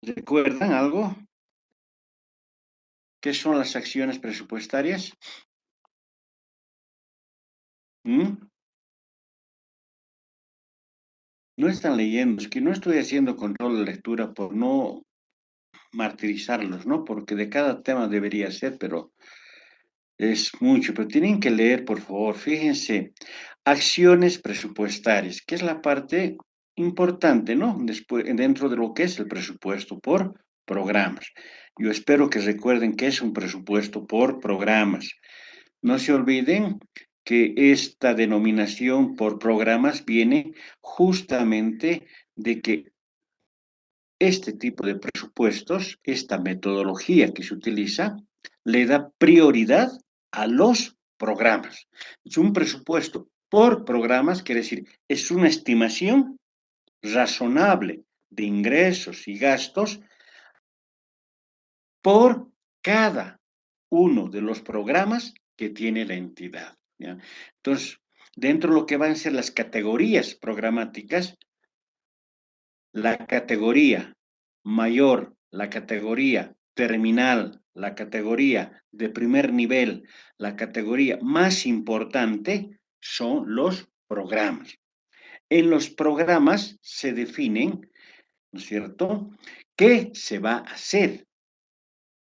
¿Recuerdan algo? ¿Qué son las acciones presupuestarias? ¿Mm? No están leyendo, es que no estoy haciendo control de lectura por no martirizarlos, ¿no? Porque de cada tema debería ser, pero es mucho. Pero tienen que leer, por favor. Fíjense, acciones presupuestarias, que es la parte importante, ¿no? Después, dentro de lo que es el presupuesto por programas. Yo espero que recuerden que es un presupuesto por programas. No se olviden que esta denominación por programas viene justamente de que este tipo de presupuestos, esta metodología que se utiliza, le da prioridad a los programas. Es un presupuesto por programas, quiere decir, es una estimación razonable de ingresos y gastos por cada uno de los programas que tiene la entidad, ¿ya? Entonces, dentro de lo que van a ser las categorías programáticas, la categoría mayor, la categoría terminal, la categoría de primer nivel, la categoría más importante son los programas. En los programas se definen, ¿no es cierto?, qué se va a hacer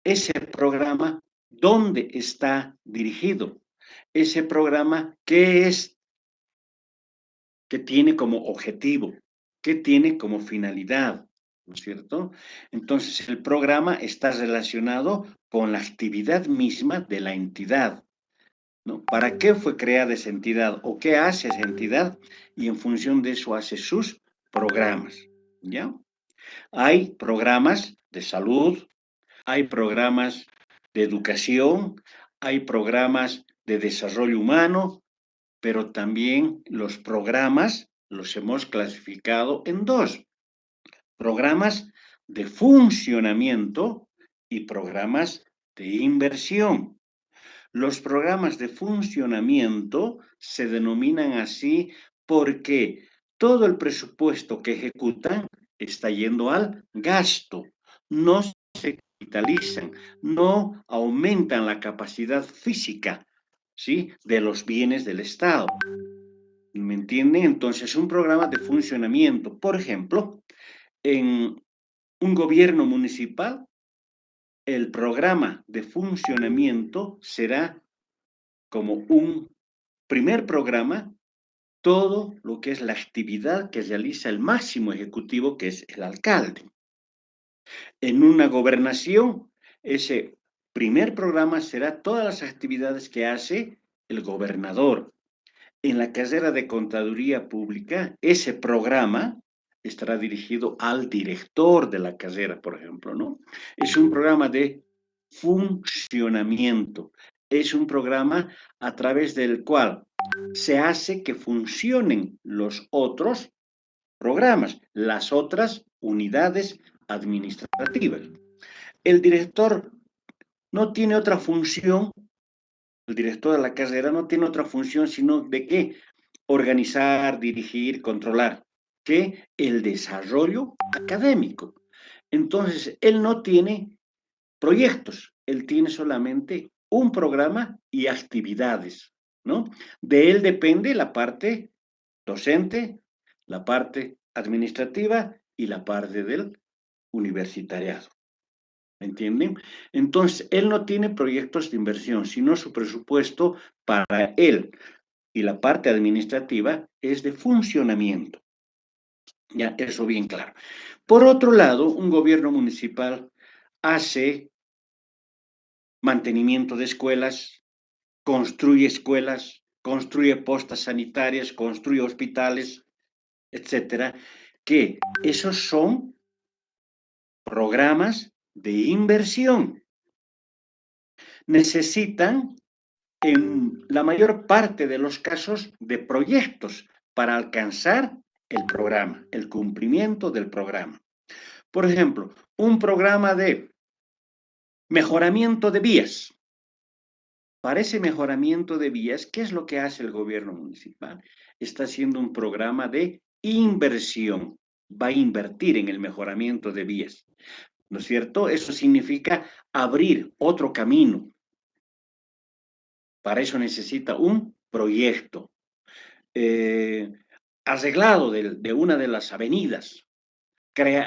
ese programa, dónde está dirigido, ese programa, qué es que tiene como objetivo, qué tiene como finalidad, ¿no es cierto? Entonces, el programa está relacionado con la actividad misma de la entidad, ¿no? ¿Para qué fue creada esa entidad o qué hace esa entidad? Y en función de eso hace sus programas, ¿ya? Hay programas de salud, hay programas de educación, hay programas de desarrollo humano, pero también los programas los hemos clasificado en dos: programas de funcionamiento y programas de inversión. Los programas de funcionamiento se denominan así porque todo el presupuesto que ejecutan está yendo al gasto, no se capitalizan, no aumentan la capacidad física, ¿sí?, de los bienes del Estado. ¿Me entienden? Entonces, un programa de funcionamiento, por ejemplo, en un gobierno municipal, el programa de funcionamiento será como un primer programa todo lo que es la actividad que realiza el máximo ejecutivo, que es el alcalde. En una gobernación, ese primer programa será todas las actividades que hace el gobernador. En la carrera de Contaduría Pública, ese programa estará dirigido al director de la carrera, por ejemplo, ¿no? Es un programa de funcionamiento, es un programa a través del cual se hace que funcionen los otros programas, las otras unidades administrativas. El director no tiene otra función, el director de la carrera no tiene otra función sino de qué: organizar, dirigir, controlar, que el desarrollo académico. Entonces, él no tiene proyectos, él tiene solamente un programa y actividades, ¿no? De él depende la parte docente, la parte administrativa y la parte del universitariado. ¿Me entienden? Entonces, él no tiene proyectos de inversión, sino su presupuesto para él y la parte administrativa es de funcionamiento. Ya, eso bien claro. Por otro lado, un gobierno municipal hace mantenimiento de escuelas, construye postas sanitarias, construye hospitales, etcétera, que esos son programas de inversión. Necesitan, en la mayor parte de los casos, de proyectos para alcanzar el programa, el cumplimiento del programa. Por ejemplo, un programa de mejoramiento de vías. Para ese mejoramiento de vías, ¿qué es lo que hace el gobierno municipal? Está haciendo un programa de inversión. va a invertir en el mejoramiento de vías, ¿no es cierto? Eso significa abrir otro camino. Para eso necesita un proyecto eh, arreglado de una de las avenidas,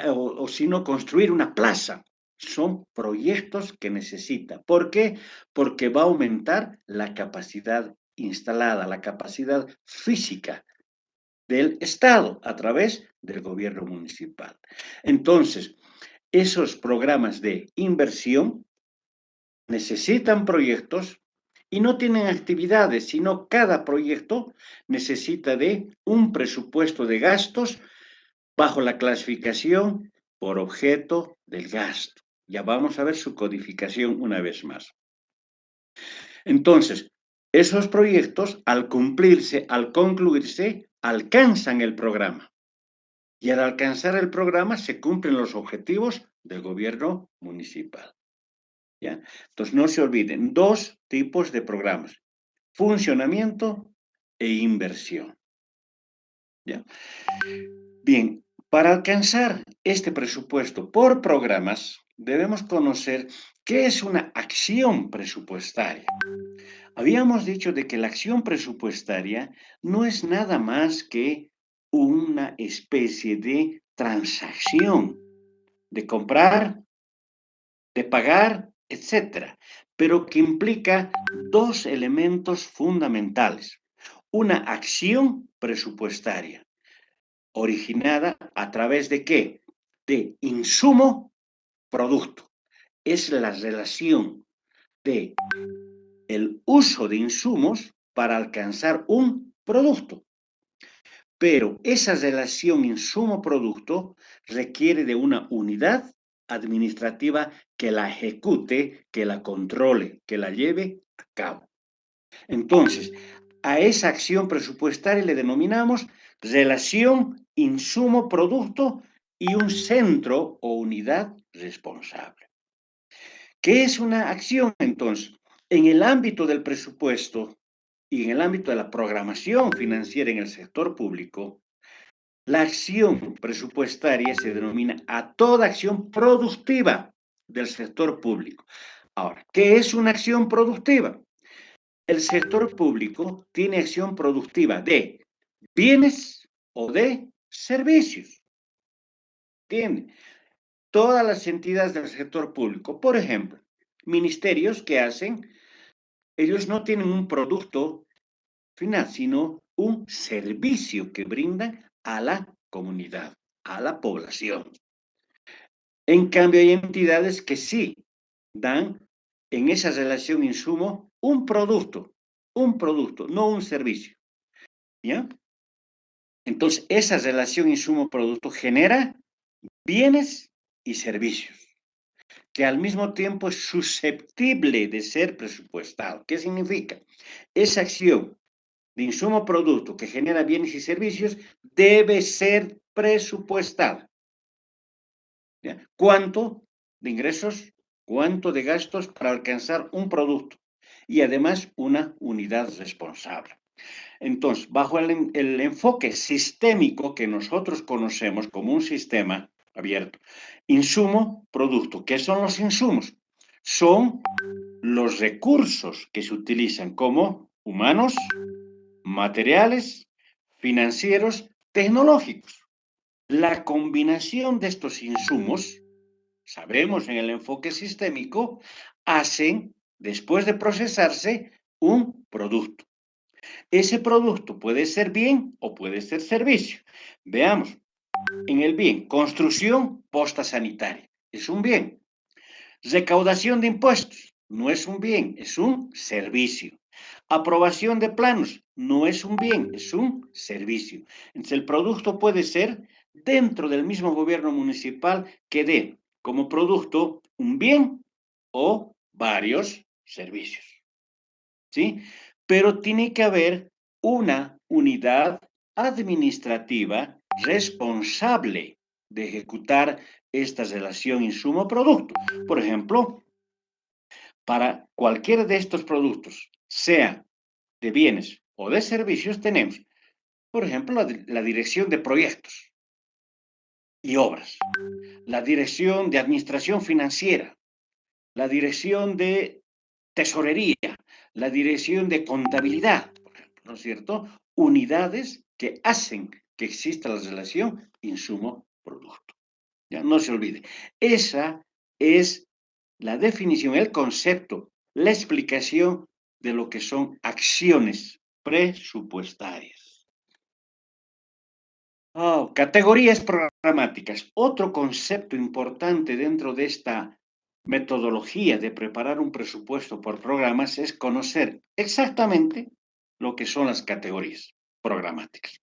o si no, construir una plaza. Son proyectos que necesita. ¿Por qué? Porque va a aumentar la capacidad instalada, la capacidad física del Estado a través del gobierno municipal. Entonces, esos programas de inversión necesitan proyectos y no tienen actividades, sino cada proyecto necesita de un presupuesto de gastos bajo la clasificación por objeto del gasto. Ya vamos a ver su codificación una vez más. Entonces, esos proyectos, al cumplirse, al concluirse, alcanzan el programa. Y al alcanzar el programa se cumplen los objetivos del gobierno municipal. ¿Ya? Entonces, no se olviden, dos tipos de programas, funcionamiento e inversión. ¿Ya? Bien, para alcanzar este presupuesto por programas, debemos conocer qué es una acción presupuestaria. Habíamos dicho de que la acción presupuestaria no es nada más que una especie de transacción, de comprar, de pagar, etcétera, pero que implica dos elementos fundamentales. Una acción presupuestaria originada a través de qué? De insumo-producto. Es la relación de el uso de insumos para alcanzar un producto. Pero esa relación insumo-producto requiere de una unidad administrativa que la ejecute, que la controle, que la lleve a cabo. Entonces, a esa acción presupuestaria le denominamos relación insumo-producto y un centro o unidad responsable. ¿Qué es una acción entonces? En el ámbito del presupuesto y en el ámbito de la programación financiera en el sector público, la acción presupuestaria se denomina a toda acción productiva del sector público. Ahora, ¿qué es una acción productiva? El sector público tiene acción productiva de bienes o de servicios. Tiene todas las entidades del sector público. Por ejemplo, ministerios que hacen, ellos no tienen un producto final, sino un servicio que brindan a la comunidad, a la población. En cambio, hay entidades que sí dan en esa relación insumo un producto, no un servicio. ¿Ya? Entonces, esa relación insumo-producto genera bienes y servicios, que al mismo tiempo es susceptible de ser presupuestado. ¿Qué significa? Esa acción de insumo-producto que genera bienes y servicios debe ser presupuestada. ¿Ya? ¿Cuánto de ingresos? ¿Cuánto de gastos para alcanzar un producto? Y además una unidad responsable. Entonces, bajo el enfoque sistémico que nosotros conocemos como un sistema abierto, insumo, producto. ¿Qué son los insumos? Son los recursos que se utilizan como humanos, materiales, financieros, tecnológicos. La combinación de estos insumos, sabemos en el enfoque sistémico, hacen, después de procesarse, un producto. Ese producto puede ser bien o puede ser servicio. Veamos, en el bien, construcción posta sanitaria, es un bien. Recaudación de impuestos, no es un bien, es un servicio. Aprobación de planos, no es un bien, es un servicio. Entonces, el producto puede ser dentro del mismo gobierno municipal que dé como producto un bien o varios servicios. ¿Sí? Pero tiene que haber una unidad administrativa responsable de ejecutar esta relación insumo-producto. Por ejemplo, para cualquiera de estos productos, sea de bienes o de servicios, tenemos, por ejemplo, la dirección de proyectos. y obras, la dirección de administración financiera, la dirección de tesorería, la dirección de contabilidad, por ejemplo, ¿no es cierto? Unidades que hacen que exista la relación insumo-producto. Ya no se olvide. Esa es la definición, el concepto, la explicación de lo que son acciones presupuestarias. Oh, categorías programáticas. Otro concepto importante dentro de esta metodología de preparar un presupuesto por programas es conocer exactamente lo que son las categorías programáticas.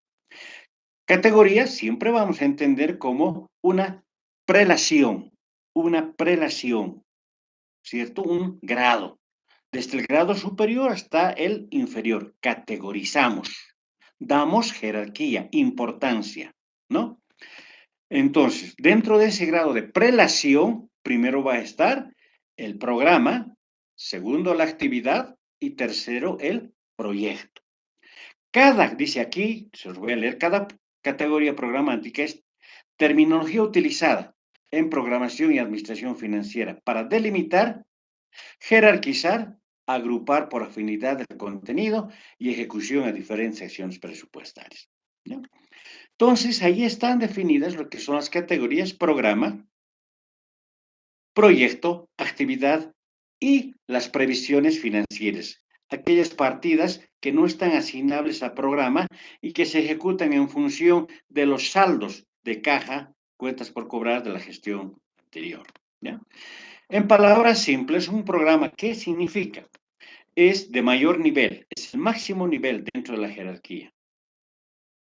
Categorías siempre vamos a entender como una prelación, ¿cierto? Un grado. Desde el grado superior hasta el inferior. Categorizamos, damos jerarquía, importancia, ¿no? Entonces, dentro de ese grado de prelación, primero va a estar el programa, segundo la actividad y tercero el proyecto. Dice aquí, se los voy a leer, cada categoría programática es terminología utilizada en programación y administración financiera para delimitar, jerarquizar, agrupar por afinidad del contenido y ejecución a diferentes acciones presupuestarias. ¿No? Entonces, ahí están definidas lo que son las categorías programa, proyecto, actividad y las previsiones financieras. Aquellas partidas que no están asignables al programa y que se ejecutan en función de los saldos de caja, cuentas por cobrar de la gestión anterior. ¿Ya? En palabras simples, un programa, ¿qué significa? Es de mayor nivel, es el máximo nivel dentro de la jerarquía.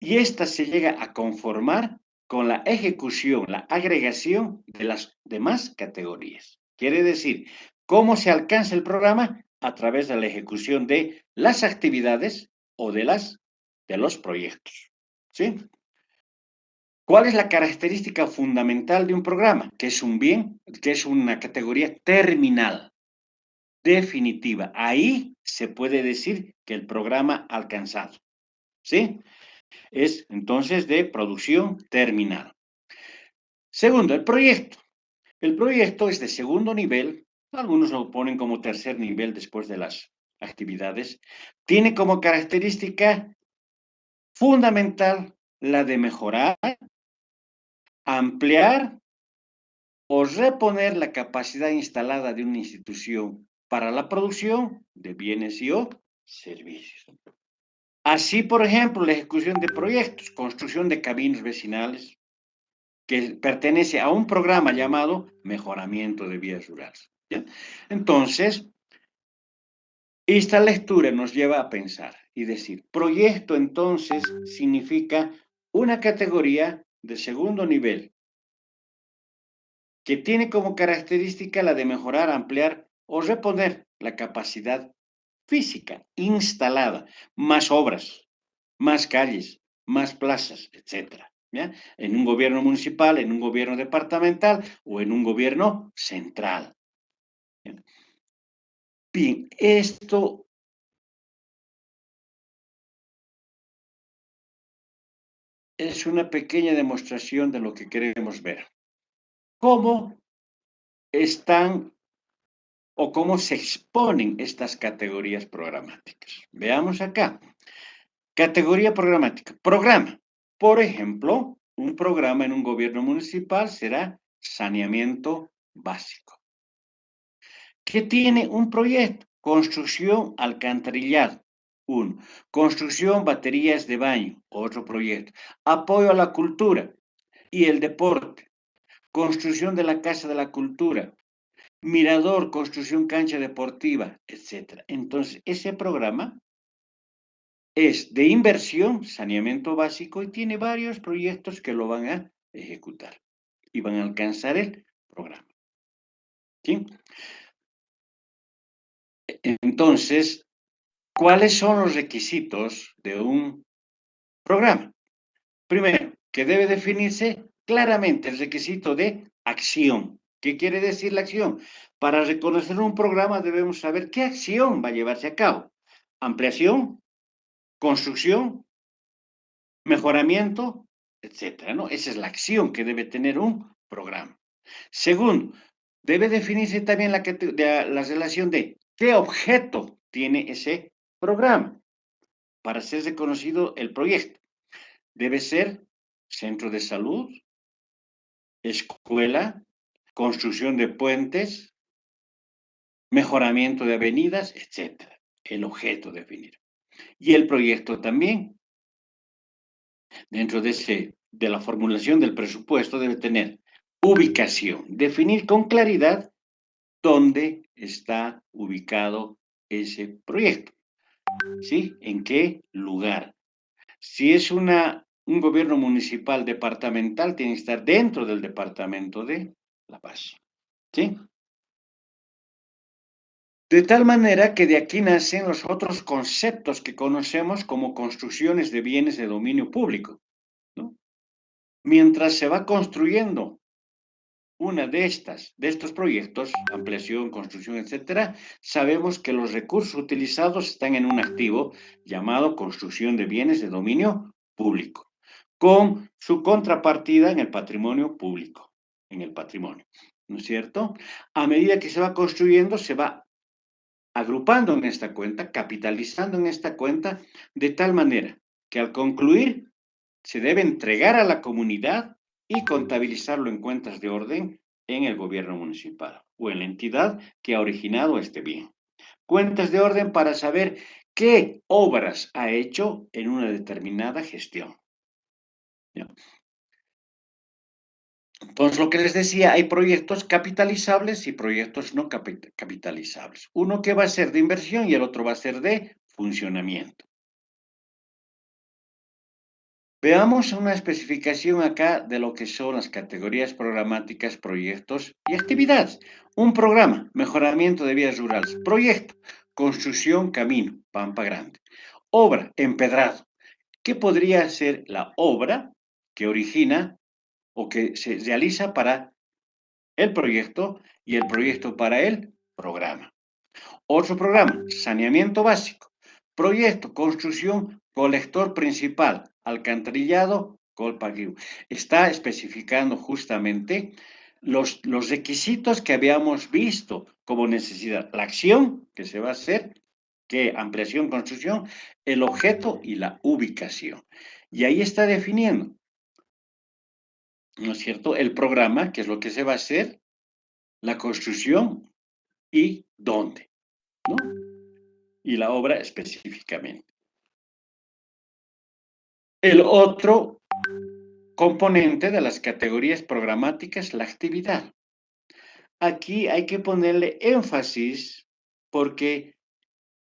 Y esta se llega a conformar con la ejecución, la agregación de las demás categorías. Quiere decir, ¿cómo se alcanza el programa? A través de la ejecución de las actividades o de los proyectos. ¿Sí? ¿Cuál es la característica fundamental de un programa? Que es un bien, que es una categoría terminal, definitiva. Ahí se puede decir que el programa ha alcanzado. ¿Sí? Es entonces de producción terminal. Segundo, el proyecto. El proyecto es de segundo nivel, algunos lo ponen como tercer nivel después de las actividades. Tiene como característica fundamental la de mejorar, ampliar o reponer la capacidad instalada de una institución para la producción de bienes y o servicios. Así, por ejemplo, la ejecución de proyectos, construcción de caminos vecinales, que pertenece a un programa llamado Mejoramiento de Vías Rurales. ¿Ya? Entonces, esta lectura nos lleva a pensar y decir, proyecto entonces significa una categoría de segundo nivel que tiene como característica la de mejorar, ampliar o reponer la capacidad física instalada, más obras, más calles, más plazas, etcétera. ¿Ya? En un gobierno municipal, en un gobierno departamental o en un gobierno central. ¿Ya? Bien, esto es una pequeña demostración de lo que queremos ver. ¿Cómo están o cómo se exponen estas categorías programáticas? Veamos acá. Categoría programática. Programa. Por ejemplo, un programa en un gobierno municipal será saneamiento básico. ¿Qué tiene un proyecto? Construcción alcantarillado. Uno. Construcción baterías de baño. Otro proyecto. Apoyo a la cultura y el deporte. Construcción de la Casa de la Cultura. Mirador, construcción cancha deportiva, etcétera. Entonces, ese programa es de inversión, saneamiento básico, y tiene varios proyectos que lo van a ejecutar y van a alcanzar el programa. ¿Sí? Entonces, ¿cuáles son los requisitos de un programa? Primero, que debe definirse claramente el requisito de acción. ¿Qué quiere decir la acción? Para reconocer un programa debemos saber qué acción va a llevarse a cabo. Ampliación, construcción, mejoramiento etcétera, ¿no? Esa es la acción que debe tener un programa. Segundo, debe definirse también la relación de qué objeto tiene ese programa para ser reconocido el proyecto. Debe ser centro de salud, escuela, construcción de puentes, mejoramiento de avenidas, etcétera. El objeto definir. Y el proyecto también, dentro de la formulación del presupuesto, debe tener ubicación, definir con claridad dónde está ubicado ese proyecto, ¿sí? ¿En qué lugar? Si es un gobierno municipal departamental, tiene que estar dentro del departamento de La Paz, ¿sí? De tal manera que de aquí nacen los otros conceptos que conocemos como construcciones de bienes de dominio público, ¿no? Mientras se va construyendo una de estos proyectos, ampliación, construcción, etcétera, sabemos que los recursos utilizados están en un activo llamado construcción de bienes de dominio público, con su contrapartida en el patrimonio público, en el patrimonio, ¿no es cierto? A medida que se va construyendo, se va agrupando en esta cuenta, capitalizando en esta cuenta, de tal manera que al concluir se debe entregar a la comunidad y contabilizarlo en cuentas de orden en el gobierno municipal o en la entidad que ha originado este bien. Cuentas de orden para saber qué obras ha hecho en una determinada gestión. ¿Ya? Entonces, lo que les decía, hay proyectos capitalizables y proyectos no capitalizables. Uno que va a ser de inversión y el otro va a ser de funcionamiento. Veamos una especificación acá de lo que son las categorías programáticas, proyectos y actividades. Un programa, mejoramiento de vías rurales. Proyecto, construcción, camino, Pampa Grande. Obra, empedrado. ¿Qué podría ser la obra que origina o que se realiza para el proyecto y el proyecto para el programa? Otro programa, saneamiento básico. Proyecto, construcción, colector principal, alcantarillado, Colpaguiu. Está especificando justamente los requisitos que habíamos visto como necesidad. La acción que se va a hacer, que ampliación, construcción, el objeto y la ubicación. Y ahí está definiendo, ¿no es cierto? El programa, que es lo que se va a hacer, la construcción y dónde, ¿no? Y la obra específicamente. El otro componente de las categorías programáticas, la actividad. Aquí hay que ponerle énfasis porque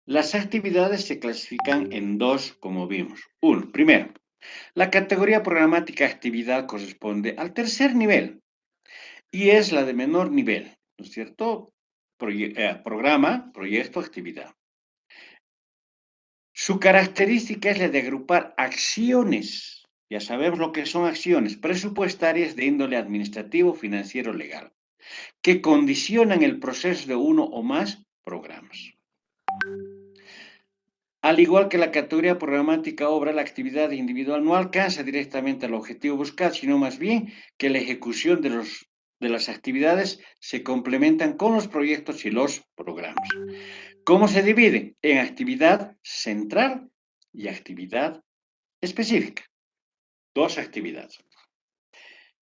las actividades se clasifican en dos, como vimos. Uno, primero, la categoría programática actividad corresponde al tercer nivel y es la de menor nivel, ¿no es cierto? Programa, proyecto, actividad. Su característica es la de agrupar acciones, ya sabemos lo que son acciones presupuestarias de índole administrativo, financiero, legal, que condicionan el proceso de uno o más programas. Al igual que la categoría programática obra, la actividad individual no alcanza directamente al objetivo buscado, sino más bien que la ejecución de las actividades se complementan con los proyectos y los programas. ¿Cómo se divide? En actividad central y actividad específica. Dos actividades.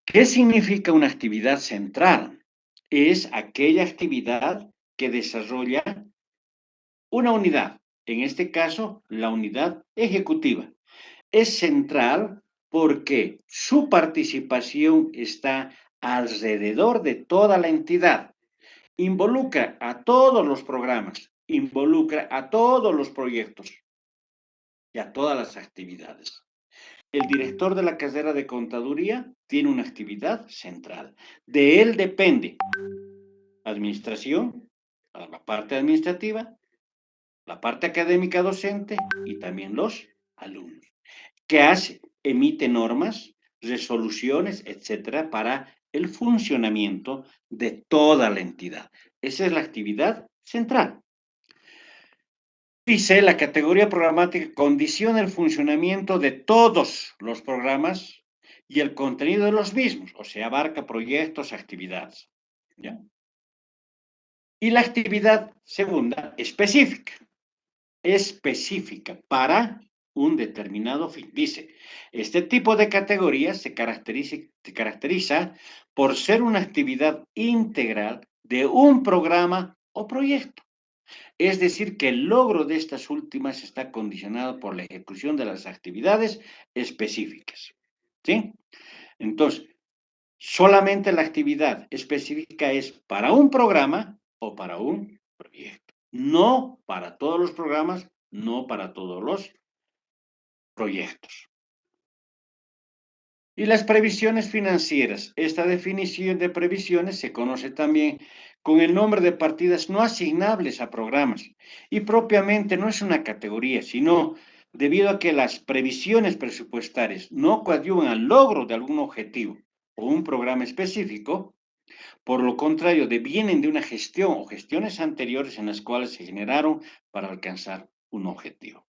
¿Qué significa una actividad central? Es aquella actividad que desarrolla una unidad, en este caso, la unidad ejecutiva. Es central porque su participación está alrededor de toda la entidad. Involucra a todos los programas, involucra a todos los proyectos y a todas las actividades. El director de la carrera de contaduría tiene una actividad central. De él depende administración, la parte administrativa, la parte académica docente y también los alumnos. ¿Qué hace? Emite normas, resoluciones, etcétera, para el funcionamiento de toda la entidad. Esa es la actividad central. Dice, la categoría programática condiciona el funcionamiento de todos los programas y el contenido de los mismos, o sea, abarca proyectos, actividades. ¿Ya? Y la actividad segunda, específica para un determinado fin. Dice, este tipo de categorías se caracteriza por ser una actividad integral de un programa o proyecto. Es decir, que el logro de estas últimas está condicionado por la ejecución de las actividades específicas. ¿Sí? Entonces, solamente la actividad específica es para un programa o para un proyecto. No para todos los programas, no para todos los proyectos. Y las previsiones financieras. Esta definición de previsiones se conoce también con el nombre de partidas no asignables a programas y propiamente no es una categoría, sino debido a que las previsiones presupuestarias no coadyuvan al logro de algún objetivo o un programa específico, por lo contrario, devienen de una gestión o gestiones anteriores en las cuales se generaron para alcanzar un objetivo.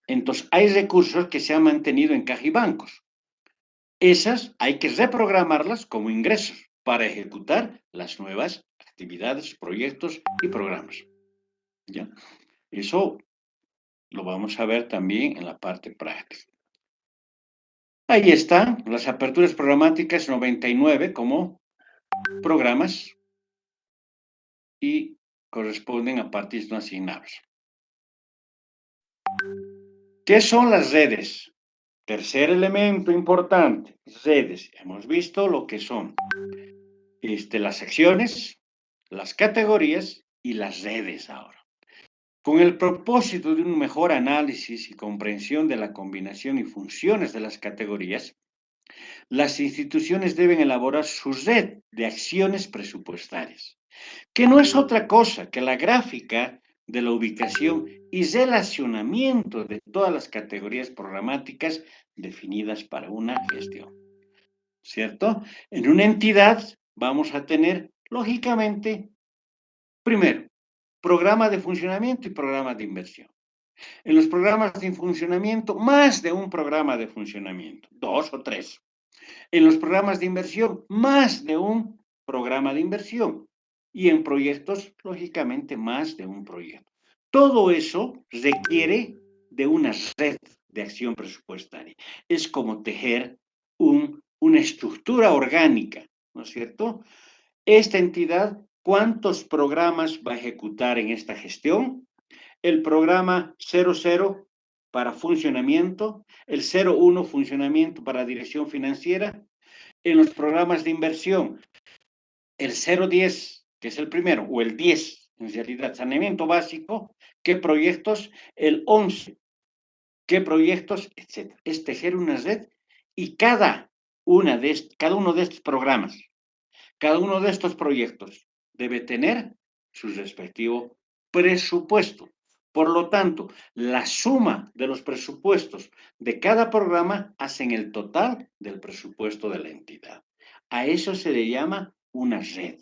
Entonces, hay recursos que se han mantenido en caja y bancos. Esas hay que reprogramarlas como ingresos para ejecutar las nuevas actividades, proyectos y programas. ¿Ya? Eso lo vamos a ver también en la parte práctica. Ahí están las aperturas programáticas 99 como programas y corresponden a partidas no asignables. ¿Qué son las redes? Tercer elemento importante, redes. Hemos visto lo que son las secciones, las categorías y las redes ahora. Con el propósito de un mejor análisis y comprensión de la combinación y funciones de las categorías, las instituciones deben elaborar su red de acciones presupuestarias, que no es otra cosa que la gráfica de la ubicación y relacionamiento de todas las categorías programáticas definidas para una gestión, ¿cierto? En una entidad vamos a tener, lógicamente, primero, programa de funcionamiento y programa de inversión. En los programas de funcionamiento, más de un programa de funcionamiento, dos o tres. En los programas de inversión, más de un programa de inversión. Y en proyectos, lógicamente, más de un proyecto. Todo eso requiere de una red de acción presupuestaria. Es como tejer una estructura orgánica, ¿no es cierto? Esta entidad, ¿cuántos programas va a ejecutar en esta gestión? El programa 00 para funcionamiento, el 01 funcionamiento para dirección financiera, en los programas de inversión, el 010, que es el primero, o el 10, en realidad, saneamiento básico, qué proyectos, el 11, qué proyectos, etcétera. Es tejer una red y cada uno de estos programas, cada uno de estos proyectos debe tener su respectivo presupuesto. Por lo tanto, la suma de los presupuestos de cada programa hacen el total del presupuesto de la entidad. A eso se le llama una red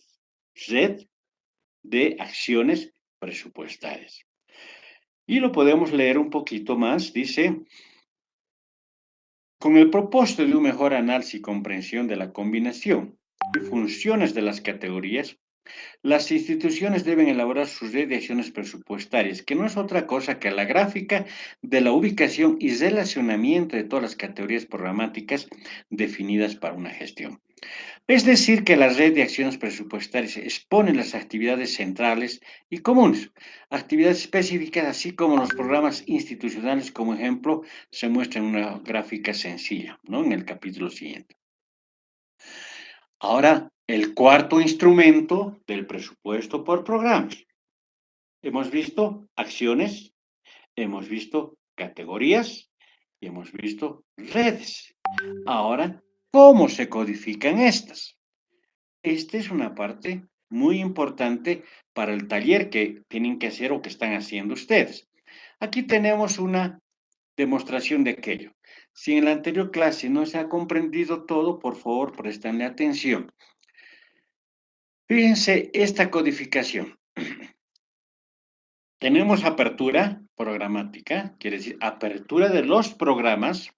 de acciones presupuestarias. Y lo podemos leer un poquito más. Dice, con el propósito de un mejor análisis y comprensión de la combinación y funciones de las categorías, las instituciones deben elaborar sus red de acciones presupuestarias, que no es otra cosa que la gráfica de la ubicación y relacionamiento de todas las categorías programáticas definidas para una gestión. Es decir, que la red de acciones presupuestarias expone las actividades centrales y comunes, actividades específicas, así como los programas institucionales, como ejemplo, se muestra en una gráfica sencilla, ¿no? En el capítulo siguiente. Ahora, el cuarto instrumento del presupuesto por programas. Hemos visto acciones, hemos visto categorías y hemos visto redes. Ahora, ¿cómo se codifican estas? Esta es una parte muy importante para el taller que tienen que hacer o que están haciendo ustedes. Aquí tenemos una demostración de aquello. Si en la anterior clase no se ha comprendido todo, por favor, prestenle atención. Fíjense esta codificación. Tenemos apertura programática, quiere decir apertura de los programas,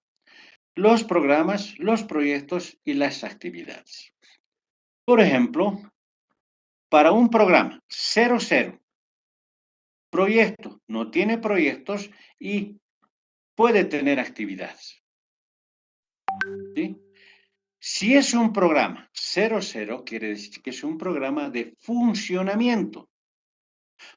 los programas, los proyectos y las actividades. Por ejemplo, para un programa 00, proyecto no tiene proyectos y puede tener actividades, ¿sí? Si es un programa 00, quiere decir que es un programa de funcionamiento.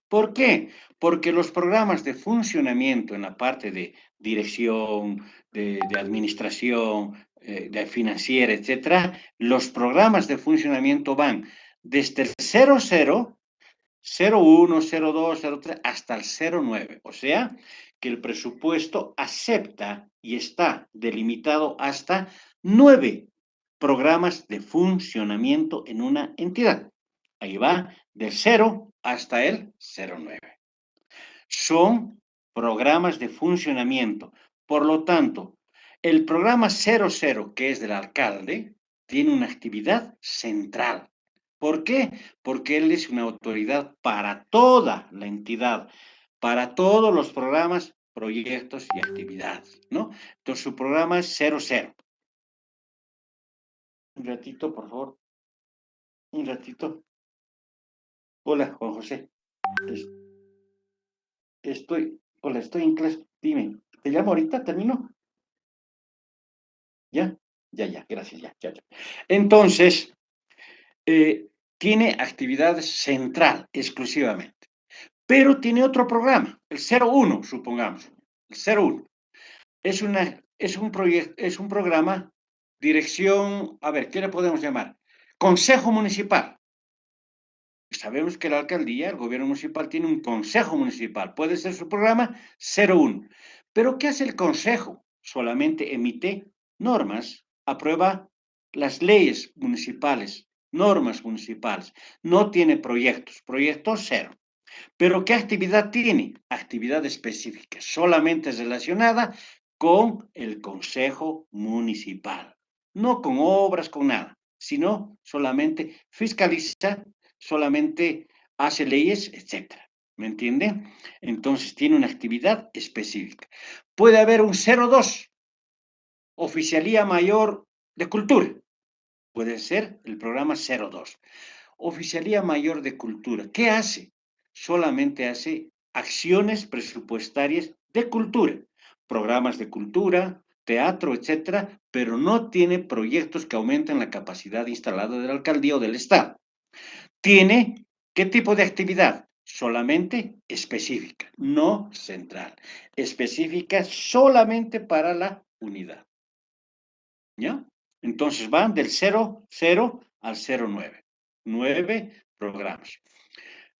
¿Por qué? Porque los programas de funcionamiento en la parte de dirección, de administración, de financiera, etcétera, los programas de funcionamiento van desde el 00, 01, 02, 03 hasta el 09. O sea, que el presupuesto acepta y está delimitado hasta 9 programas de funcionamiento en una entidad. Ahí va de 0 hasta el 09. Son programas de funcionamiento. Por lo tanto, el programa 00, que es del alcalde, tiene una actividad central. ¿Por qué? Porque él es una autoridad para toda la entidad, para todos los programas, proyectos y actividades, ¿no? Entonces, su programa es 00. Un ratito, por favor. Un ratito. Hola, Juan José. Es- estoy en clase. Dime, ¿te llamo ahorita? ¿Termino? ¿Ya? Ya, gracias, ya. Entonces, eh, tiene actividad central exclusivamente, pero tiene otro programa, el 01, supongamos, el 01. Es un programa, dirección, a ver, ¿qué le podemos llamar? Consejo Municipal. Sabemos que la alcaldía, el gobierno municipal, tiene un consejo municipal. Puede ser su programa 01. Pero ¿qué hace el consejo? Solamente emite normas, aprueba las leyes municipales, normas municipales. No tiene proyectos, proyectos cero. Pero ¿qué actividad tiene? Actividad específica, solamente relacionada con el consejo municipal. No con obras, con nada, sino solamente fiscaliza, solamente hace leyes, etcétera. ¿Me entiende? Entonces tiene una actividad específica. Puede haber un 02, Oficialía Mayor de Cultura. Puede ser el programa 02. Oficialía Mayor de Cultura. ¿Qué hace? Solamente hace acciones presupuestarias de cultura, programas de cultura, teatro, etcétera, pero no tiene proyectos que aumenten la capacidad instalada de la alcaldía o del Estado. Tiene, ¿qué tipo de actividad? Solamente específica, no central. Específica solamente para la unidad. ¿Ya? Entonces van del 00 al 09. 9 programas.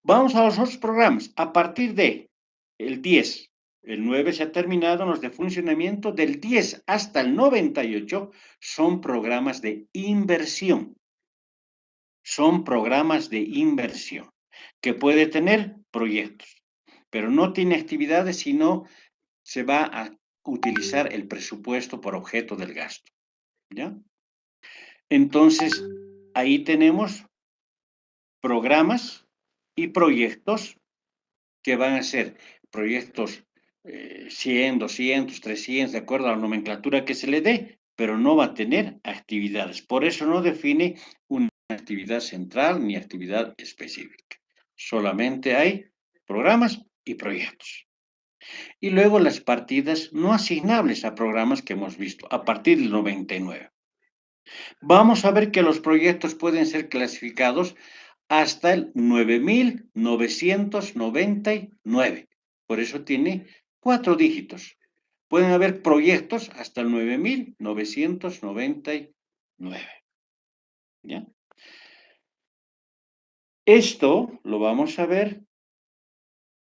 Vamos a los otros programas. A partir de el 10, el 9 se ha terminado, los de funcionamiento, del 10 hasta el 98 son programas de inversión. Son programas de inversión que puede tener proyectos, pero no tiene actividades, sino se va a utilizar el presupuesto por objeto del gasto. ¿Ya? Entonces, ahí tenemos programas y proyectos que van a ser proyectos 100, 200, 300, de acuerdo a la nomenclatura que se le dé, pero no va a tener actividades. Por eso no define una actividad central ni actividad específica. Solamente hay programas y proyectos. Y luego las partidas no asignables a programas que hemos visto a partir del 99. Vamos a ver que los proyectos pueden ser clasificados hasta el 9.999. Por eso tiene 4 dígitos. Pueden haber proyectos hasta el 9.999. ¿Ya? Esto lo vamos a ver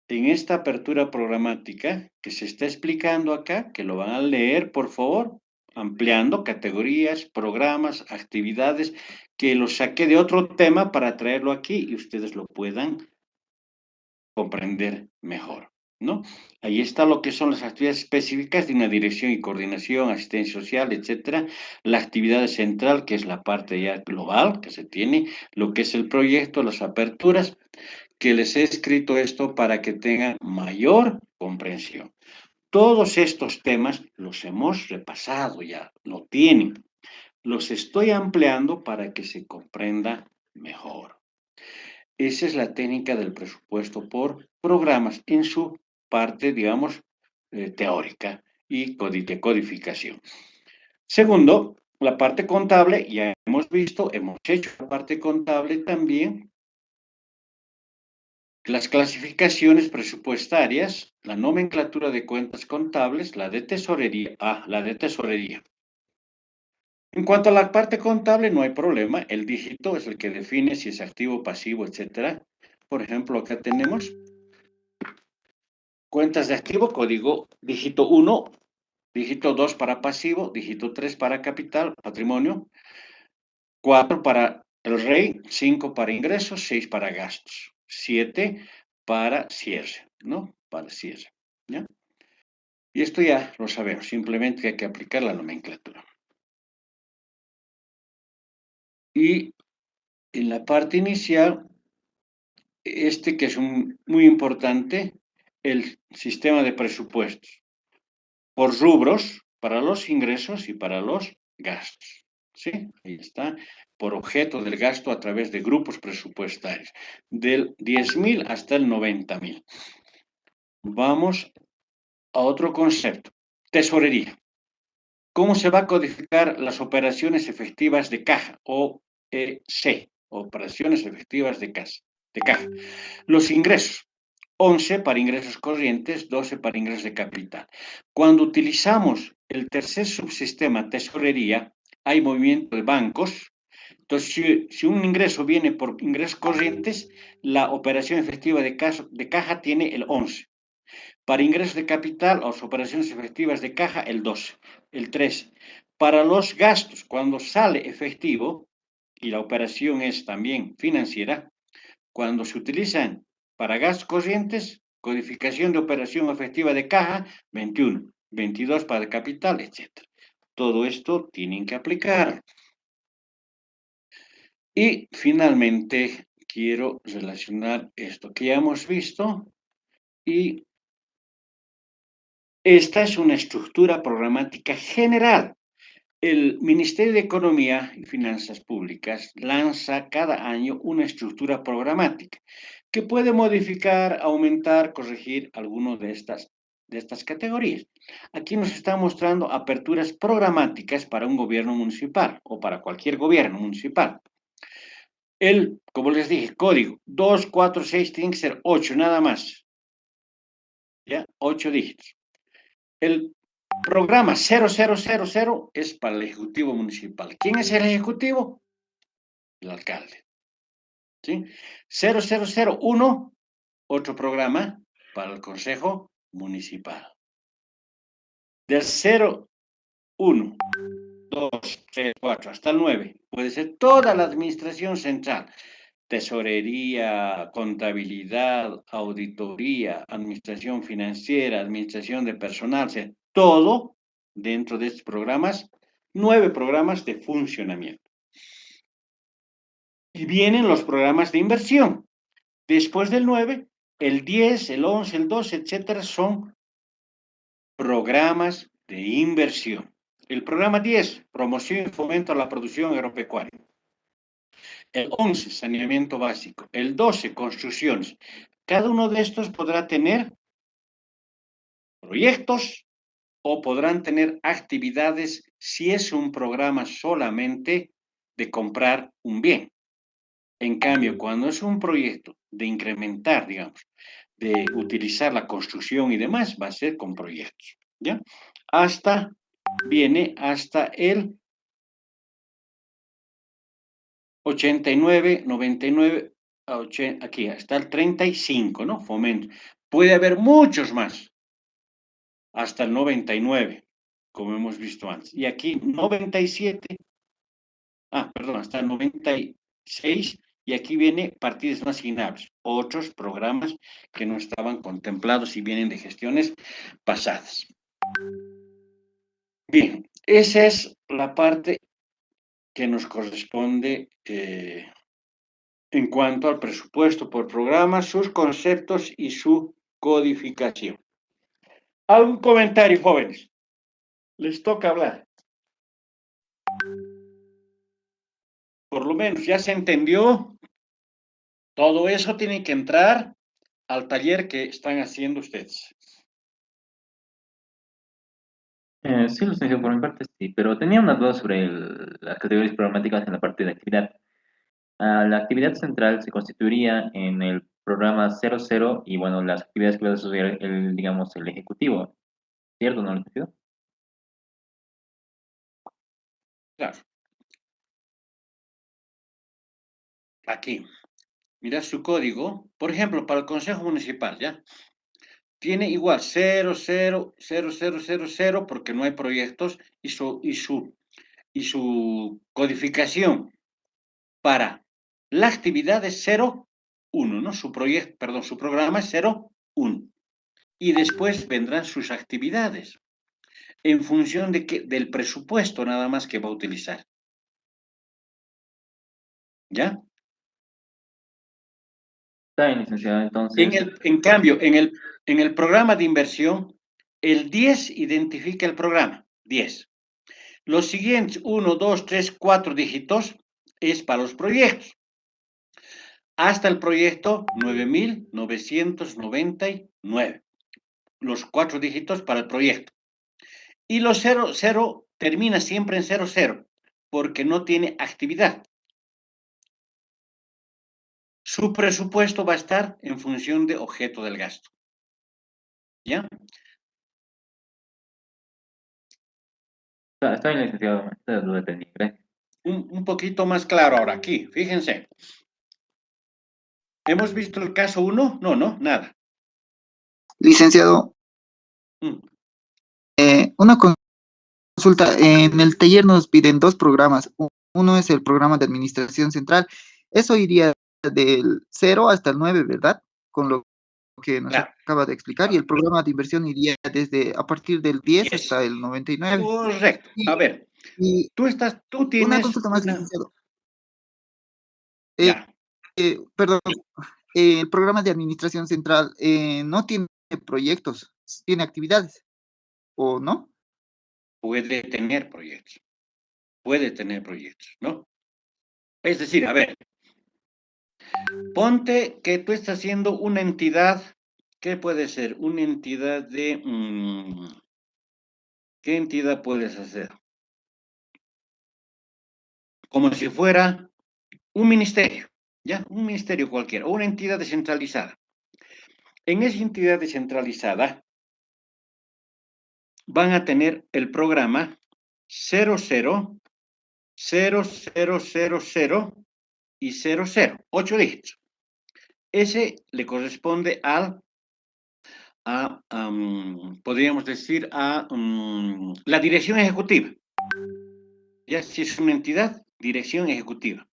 en esta apertura programática que se está explicando acá, que lo van a leer, por favor, ampliando categorías, programas, actividades, que lo saqué de otro tema para traerlo aquí y ustedes lo puedan comprender mejor, ¿no? Ahí está lo que son las actividades específicas de una dirección y coordinación, asistencia social, etcétera. La actividad central, que es la parte ya global que se tiene, lo que es el proyecto, las aperturas, que les he escrito esto para que tengan mayor comprensión. Todos estos temas los hemos repasado ya, lo tienen. Los estoy ampliando para que se comprenda mejor. Esa es la técnica del presupuesto por programas en su parte, digamos, teórica y de codificación. Segundo, la parte contable, ya hemos visto, hemos hecho la parte contable también, las clasificaciones presupuestarias, la nomenclatura de cuentas contables, la de tesorería. La de tesorería. En cuanto a la parte contable, no hay problema. El dígito es el que define si es activo, pasivo, etcétera. Por ejemplo, acá tenemos cuentas de activo, código dígito 1, dígito 2 para pasivo, dígito 3 para capital, patrimonio, 4 para el rey, 5 para ingresos, 6 para gastos, 7 para cierre, ¿no? Para cierre, ¿ya? Y esto ya lo sabemos, simplemente hay que aplicar la nomenclatura. Y en la parte inicial, que es muy importante, el sistema de presupuestos por rubros para los ingresos y para los gastos. ¿Sí? Ahí está. Por objeto del gasto a través de grupos presupuestarios, del 10.000 hasta el 90.000. Vamos a otro concepto, tesorería. ¿Cómo se va a codificar las operaciones efectivas de caja? OEC, operaciones efectivas de caja. Los ingresos, 11 para ingresos corrientes, 12 para ingresos de capital. Cuando utilizamos el tercer subsistema, tesorería, hay movimiento de bancos. Entonces, si un ingreso viene por ingresos corrientes, la operación efectiva de caja tiene el 11. Para ingresos de capital, las operaciones efectivas de caja, el 12, el 13. Para los gastos, cuando sale efectivo, y la operación es también financiera, cuando se utilizan para gastos corrientes, codificación de operación efectiva de caja, 21, 22 para el capital, etc. Todo esto tienen que aplicar. Y finalmente quiero relacionar esto que ya hemos visto y esta es una estructura programática general. El Ministerio de Economía y Finanzas Públicas lanza cada año una estructura programática que puede modificar, aumentar, corregir algunas de estas categorías. Aquí nos está mostrando aperturas programáticas para un gobierno municipal o para cualquier gobierno municipal. Como les dije, código 2, 4, 6, tiene que ser 8, nada más. ¿Ya? 8 dígitos. El programa 0000 es para el Ejecutivo Municipal. ¿Quién es el Ejecutivo? El alcalde. ¿Sí? 0001, otro programa para el Consejo Municipal. Del 01, 2, 3, 4 hasta el 9 puede ser toda la administración central. Tesorería, contabilidad, auditoría, administración financiera, administración de personal, o sea, todo dentro de estos programas, 9 programas de funcionamiento. Y vienen los programas de inversión. Después del 9, el 10, el 11, el 12, etcétera, son programas de inversión. El programa 10, promoción y fomento a la producción agropecuaria. El 11, saneamiento básico. El 12, construcciones. Cada uno de estos podrá tener proyectos o podrán tener actividades si es un programa solamente de comprar un bien. En cambio, cuando es un proyecto de incrementar, digamos, de utilizar la construcción y demás, va a ser con proyectos, ¿ya? Viene hasta el 89, 99, aquí hasta el 35, ¿no? Fomento. Puede haber muchos más, hasta el 99, como hemos visto antes. Y aquí 97, perdón, hasta el 96, y aquí viene partidas no asignables, otros programas que no estaban contemplados y vienen de gestiones pasadas. Bien, esa es la parte que nos corresponde en cuanto al presupuesto por programa, sus conceptos y su codificación. ¿Algún comentario, jóvenes? Les toca hablar. Por lo menos ya se entendió. Todo eso tiene que entrar al taller que están haciendo ustedes. Sí, lo estoy por mi parte, sí, pero tenía una duda sobre las categorías programáticas en la parte de actividad. La actividad central se constituiría en el programa 00 y, bueno, las actividades que va a desarrollar digamos, el ejecutivo, ¿cierto? ¿No lo he entendido? Claro. Aquí. Mira su código. Por ejemplo, para el Consejo Municipal, ¿ya? Tiene igual 000000 porque no hay proyectos y su codificación para la actividad es 01, ¿no? Su proyecto, perdón, su programa es 01. Y después vendrán sus actividades en función del presupuesto nada más que va a utilizar. ¿Ya? Está bien, licenciado, En, entonces, el, en cambio, en el programa de inversión, el 10 identifica el programa, 10. Los siguientes 1, 2, 3, 4 dígitos es para los proyectos, hasta el proyecto 9.999. Los 4 dígitos para el proyecto. Y los 00 termina siempre en 00 porque no tiene actividad. Su presupuesto va a estar en función de objeto del gasto. ¿Ya? está bien, licenciado, esta duda tenía, gracias. Un poquito más claro ahora aquí, fíjense. ¿Hemos visto el caso 1? No, no, nada. Licenciado, Mm, una consulta. En el taller nos piden dos programas. Uno es el programa de administración central. Eso iría del 0 hasta el 9, ¿verdad? Con lo que nos claro, acaba de explicar. Y el programa de inversión iría a partir del 10 10. hasta el 99. Correcto. A Y, ver, y tú una tienes consulta más, una, licenciado. Eh, ya, Perdón, el programa de administración central no tiene proyectos, tiene actividades, ¿o no? puede tener proyectos, ¿no? Es decir, a ver, ponte que tú estás haciendo una entidad, ¿qué puede ser? Una entidad ¿qué entidad puedes hacer? Como si fuera un ministerio, ¿ya? Un ministerio cualquiera, o una entidad descentralizada. En esa entidad descentralizada van a tener el programa 00, 0000 y 00, 8 dígitos. Ese le corresponde podríamos decir, la dirección ejecutiva. Ya si es una entidad, dirección ejecutiva.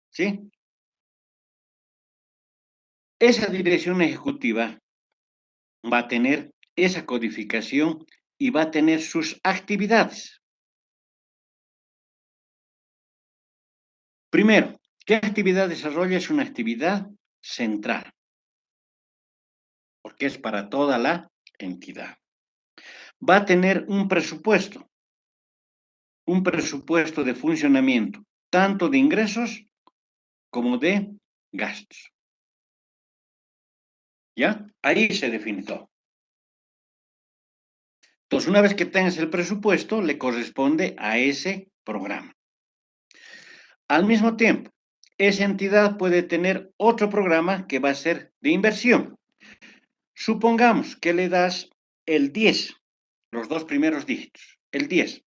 ¿Sí? Esa dirección ejecutiva va a tener esa codificación y va a tener sus actividades. Primero, ¿qué actividad desarrolla? Es una actividad central, porque es para toda la entidad. Va a tener un presupuesto de funcionamiento, tanto de ingresos como de gastos. ¿Ya? Ahí se define todo. Entonces, una vez que tengas el presupuesto, le corresponde a ese programa. Al mismo tiempo, esa entidad puede tener otro programa que va a ser de inversión. Supongamos que le das el 10, los dos primeros dígitos, el 10,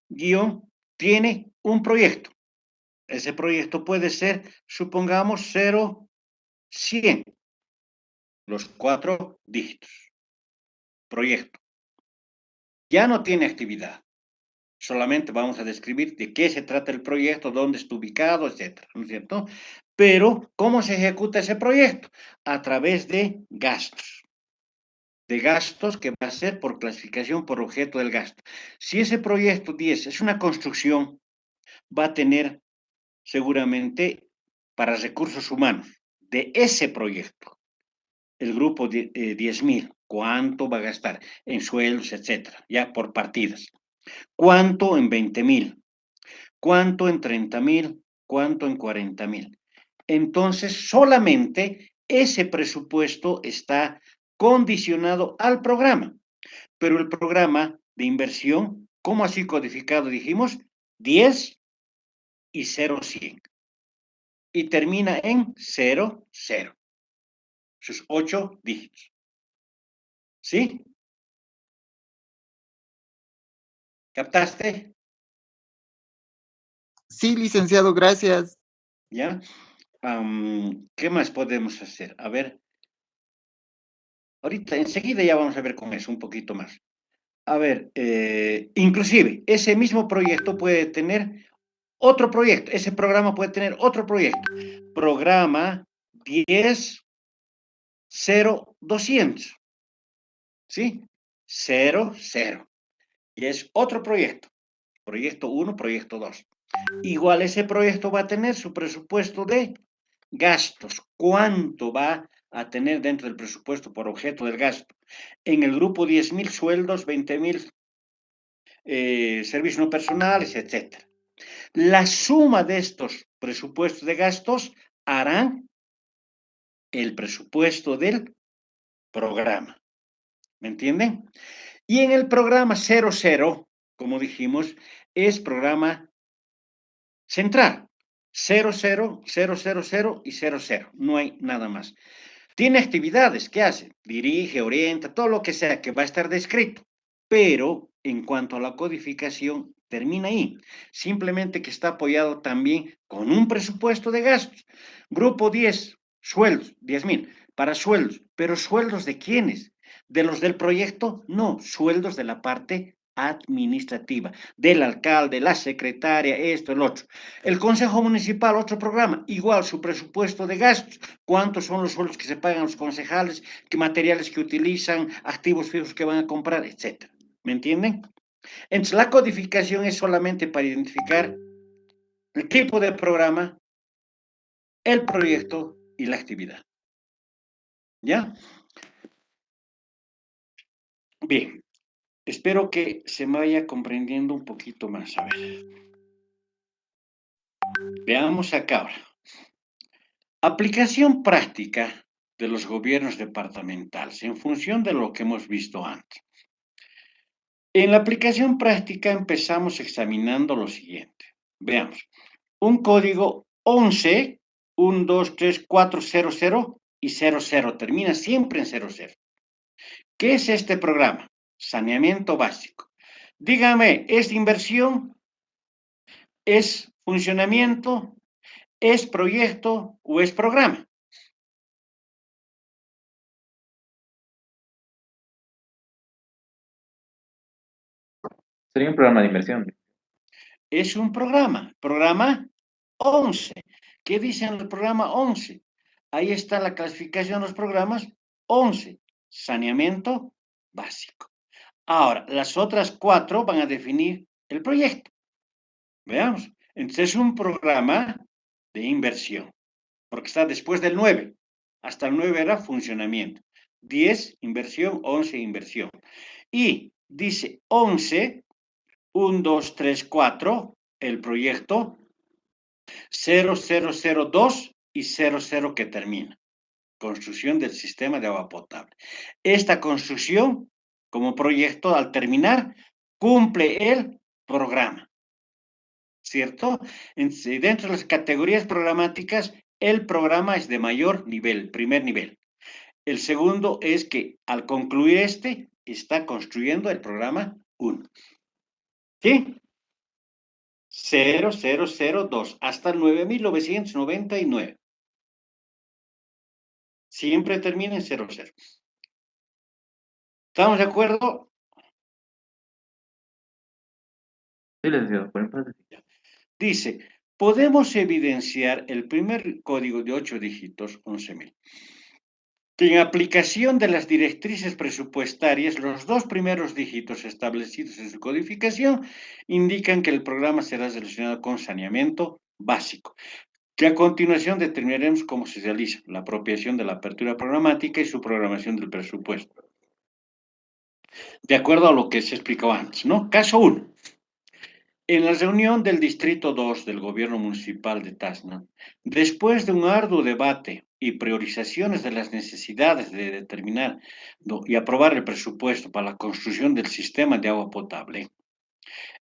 guión, tiene un proyecto. Ese proyecto puede ser, supongamos, 0100, los cuatro dígitos, proyecto. Ya no tiene actividad. Solamente vamos a describir de qué se trata el proyecto, dónde está ubicado, etcétera, ¿no es cierto? Pero, ¿cómo se ejecuta ese proyecto? A través de gastos que va a ser por clasificación por objeto del gasto. Si ese proyecto 10 es una construcción, va a tener seguramente para recursos humanos de ese proyecto. el grupo de 10.000, ¿cuánto va a gastar en sueldos, etcétera? Ya por partidas. ¿Cuánto en 20.000? ¿Cuánto en 30.000? ¿Cuánto en 40.000? Entonces, solamente ese presupuesto está condicionado al programa, pero el programa de inversión, ¿cómo así codificado? Dijimos 10 y 0, 100. Y termina en 0, 0. Sus 8 dígitos. ¿Sí? ¿Captaste? Sí, licenciado, gracias. ¿Ya? ¿Qué más podemos hacer? A ver, ahorita, enseguida ya vamos a ver con eso un poquito más. A ver, inclusive, ese mismo proyecto puede tener otro proyecto, ese programa puede tener otro proyecto. Programa 10.0.200, ¿sí? 0, 0. Y es otro proyecto. Proyecto 1, proyecto 2. Igual ese proyecto va a tener su presupuesto de gastos. ¿Cuánto va a tener dentro del presupuesto por objeto del gasto? En el grupo 10.000 sueldos, 20.000 servicios no personales, etcétera. La suma de estos presupuestos de gastos harán el presupuesto del programa. ¿Me entienden? Y en el programa 00, como dijimos, es programa central. 00, 000 y 00. No hay nada más. Tiene actividades, ¿qué hace? Dirige, orienta, todo lo que sea que va a estar descrito. Pero en cuanto a la codificación, termina ahí. Simplemente que está apoyado también con un presupuesto de gastos. Grupo 10, sueldos, 10.000, para sueldos. ¿Pero sueldos de quiénes? ¿De los del proyecto? No, sueldos de la parte administrativa, del alcalde, la secretaria, esto, el otro. El Consejo Municipal, otro programa, igual su presupuesto de gastos, cuántos son los sueldos que se pagan a los concejales, qué materiales que utilizan, activos fijos que van a comprar, etcétera. ¿Me entienden? Entonces, la codificación es solamente para identificar el tipo de programa, el proyecto y la actividad. ¿Ya? Bien, espero que se vaya comprendiendo un poquito más. A ver, veamos acá ahora. Aplicación práctica de los gobiernos departamentales en función de lo que hemos visto antes. En la aplicación práctica empezamos examinando lo siguiente. Veamos, un código 11, 1, 2, 3, 4, 0, 0 y 0, 0. Termina siempre en 0, 0. ¿Qué es este programa? Saneamiento básico. Dígame, ¿es inversión? ¿Es funcionamiento? ¿Es proyecto o es programa? Sería un programa de inversión. Es un programa 11. ¿Qué dice en el programa 11? Ahí está la clasificación de los programas 11, saneamiento básico. Ahora, las otras 4 van a definir el proyecto. Veamos. Entonces es un programa de inversión, porque está después del 9. Hasta el 9 era funcionamiento. 10, inversión, 11, inversión. Y dice 11, 1, 2, 3, 4, el proyecto 0002 y 00 que termina. Construcción del sistema de agua potable. Esta construcción, como proyecto, al terminar, cumple el programa, ¿cierto? Dentro de las categorías programáticas, el programa es de mayor nivel, primer nivel. El segundo es que al concluir este, está construyendo el programa 1. ¿Sí? 0002 hasta el 9.999. Siempre termina en 00. ¿Estamos de acuerdo? Sí, licenciado, por ejemplo. Dice, podemos evidenciar el primer código de 8 dígitos, 11.000, que en aplicación de las directrices presupuestarias, los dos primeros dígitos establecidos en su codificación indican que el programa será seleccionado con saneamiento básico. que a continuación determinaremos cómo se realiza la apropiación de la apertura programática y su programación del presupuesto. De acuerdo a lo que se explicó antes, ¿no? Caso 1. En la reunión del Distrito 2 del Gobierno Municipal de Tacna, después de un arduo debate y priorizaciones de las necesidades de determinar y aprobar el presupuesto para la construcción del sistema de agua potable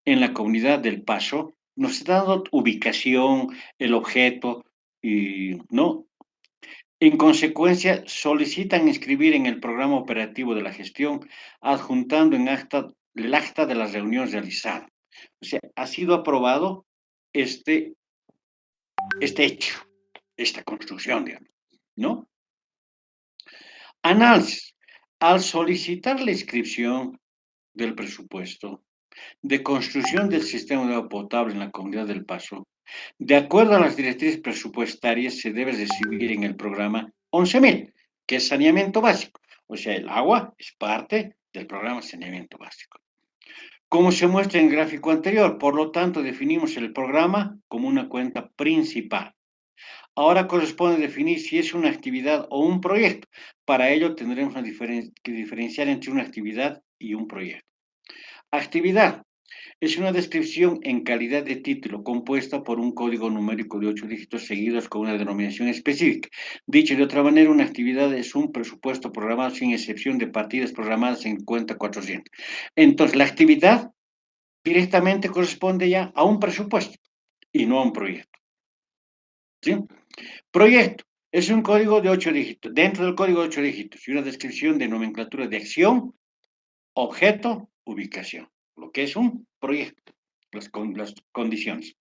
en la comunidad del Paso, nos está dando ubicación, el objeto y, ¿no? En consecuencia, solicitan inscribir en el programa operativo de la gestión, adjuntando el acta de las reuniones realizadas. O sea, ha sido aprobado este, este hecho, esta construcción, digamos, ¿no? Análisis. Al solicitar la inscripción del presupuesto de construcción del sistema de agua potable en la comunidad del Paso, de acuerdo a las directrices presupuestarias, se debe recibir en el programa 11.000, que es saneamiento básico. O sea, el agua es parte del programa saneamiento básico. Como se muestra en el gráfico anterior, por lo tanto, definimos el programa como una cuenta principal. Ahora corresponde definir si es una actividad o un proyecto. Para ello tendremos que diferenciar entre una actividad y un proyecto. Actividad es una descripción en calidad de título compuesta por un código numérico de 8 dígitos seguidos con una denominación específica. Dicho de otra manera, una actividad es un presupuesto programado sin excepción de partidas programadas en cuenta 400. Entonces, la actividad directamente corresponde ya a un presupuesto y no a un proyecto. ¿Sí? Proyecto es un código de 8 dígitos. Dentro del código de 8 dígitos y una descripción de nomenclatura de acción, objeto, ubicación. Lo que es un proyecto, las condiciones.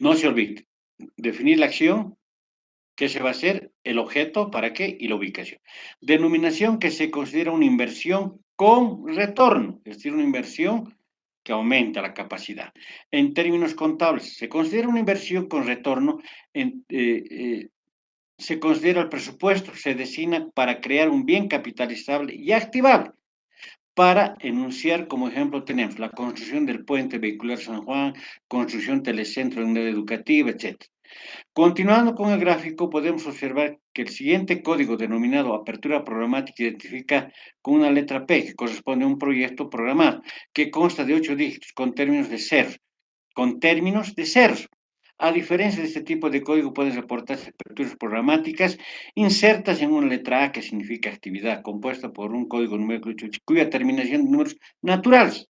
No se olvide, definir la acción, qué se va a hacer, el objeto, para qué y la ubicación. Denominación que se considera una inversión con retorno, es decir, una inversión que aumenta la capacidad. En términos contables, se considera una inversión con retorno, se considera el presupuesto, se designa para crear un bien capitalizable y activable. Para enunciar, como ejemplo, tenemos la construcción del puente vehicular San Juan, construcción telecentro de unidad educativa, etc. Continuando con el gráfico, podemos observar que el siguiente código denominado apertura programática identifica con una letra P, que corresponde a un proyecto programado, que consta de 8 dígitos con términos de ceros. A diferencia de este tipo de código, pueden reportarse aperturas programáticas insertas en una letra A, que significa actividad, compuesta por un código numérico cuya terminación de números naturales,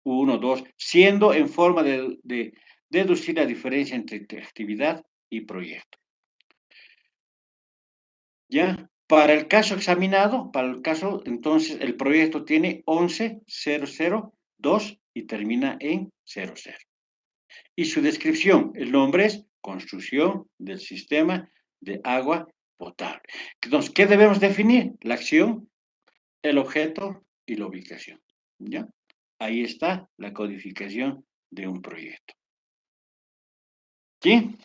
1, 2, siendo en forma de deducir la diferencia entre actividad y proyecto. ¿Ya? Para el caso examinado, entonces, el proyecto tiene 11.002 y termina en 00. Y su descripción, el nombre es construcción del sistema de agua potable. Entonces, ¿qué debemos definir? La acción, el objeto y la ubicación. ¿Ya? Ahí está la codificación de un proyecto. ¿Sí?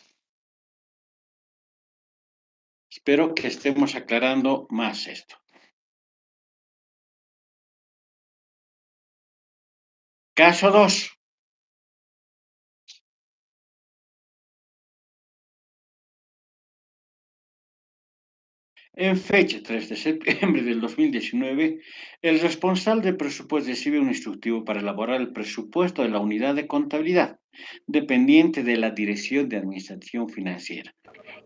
Espero que estemos aclarando más esto. Caso 2. En fecha 3 de septiembre del 2019, el responsable de presupuesto recibe un instructivo para elaborar el presupuesto de la unidad de contabilidad, dependiente de la Dirección de Administración Financiera.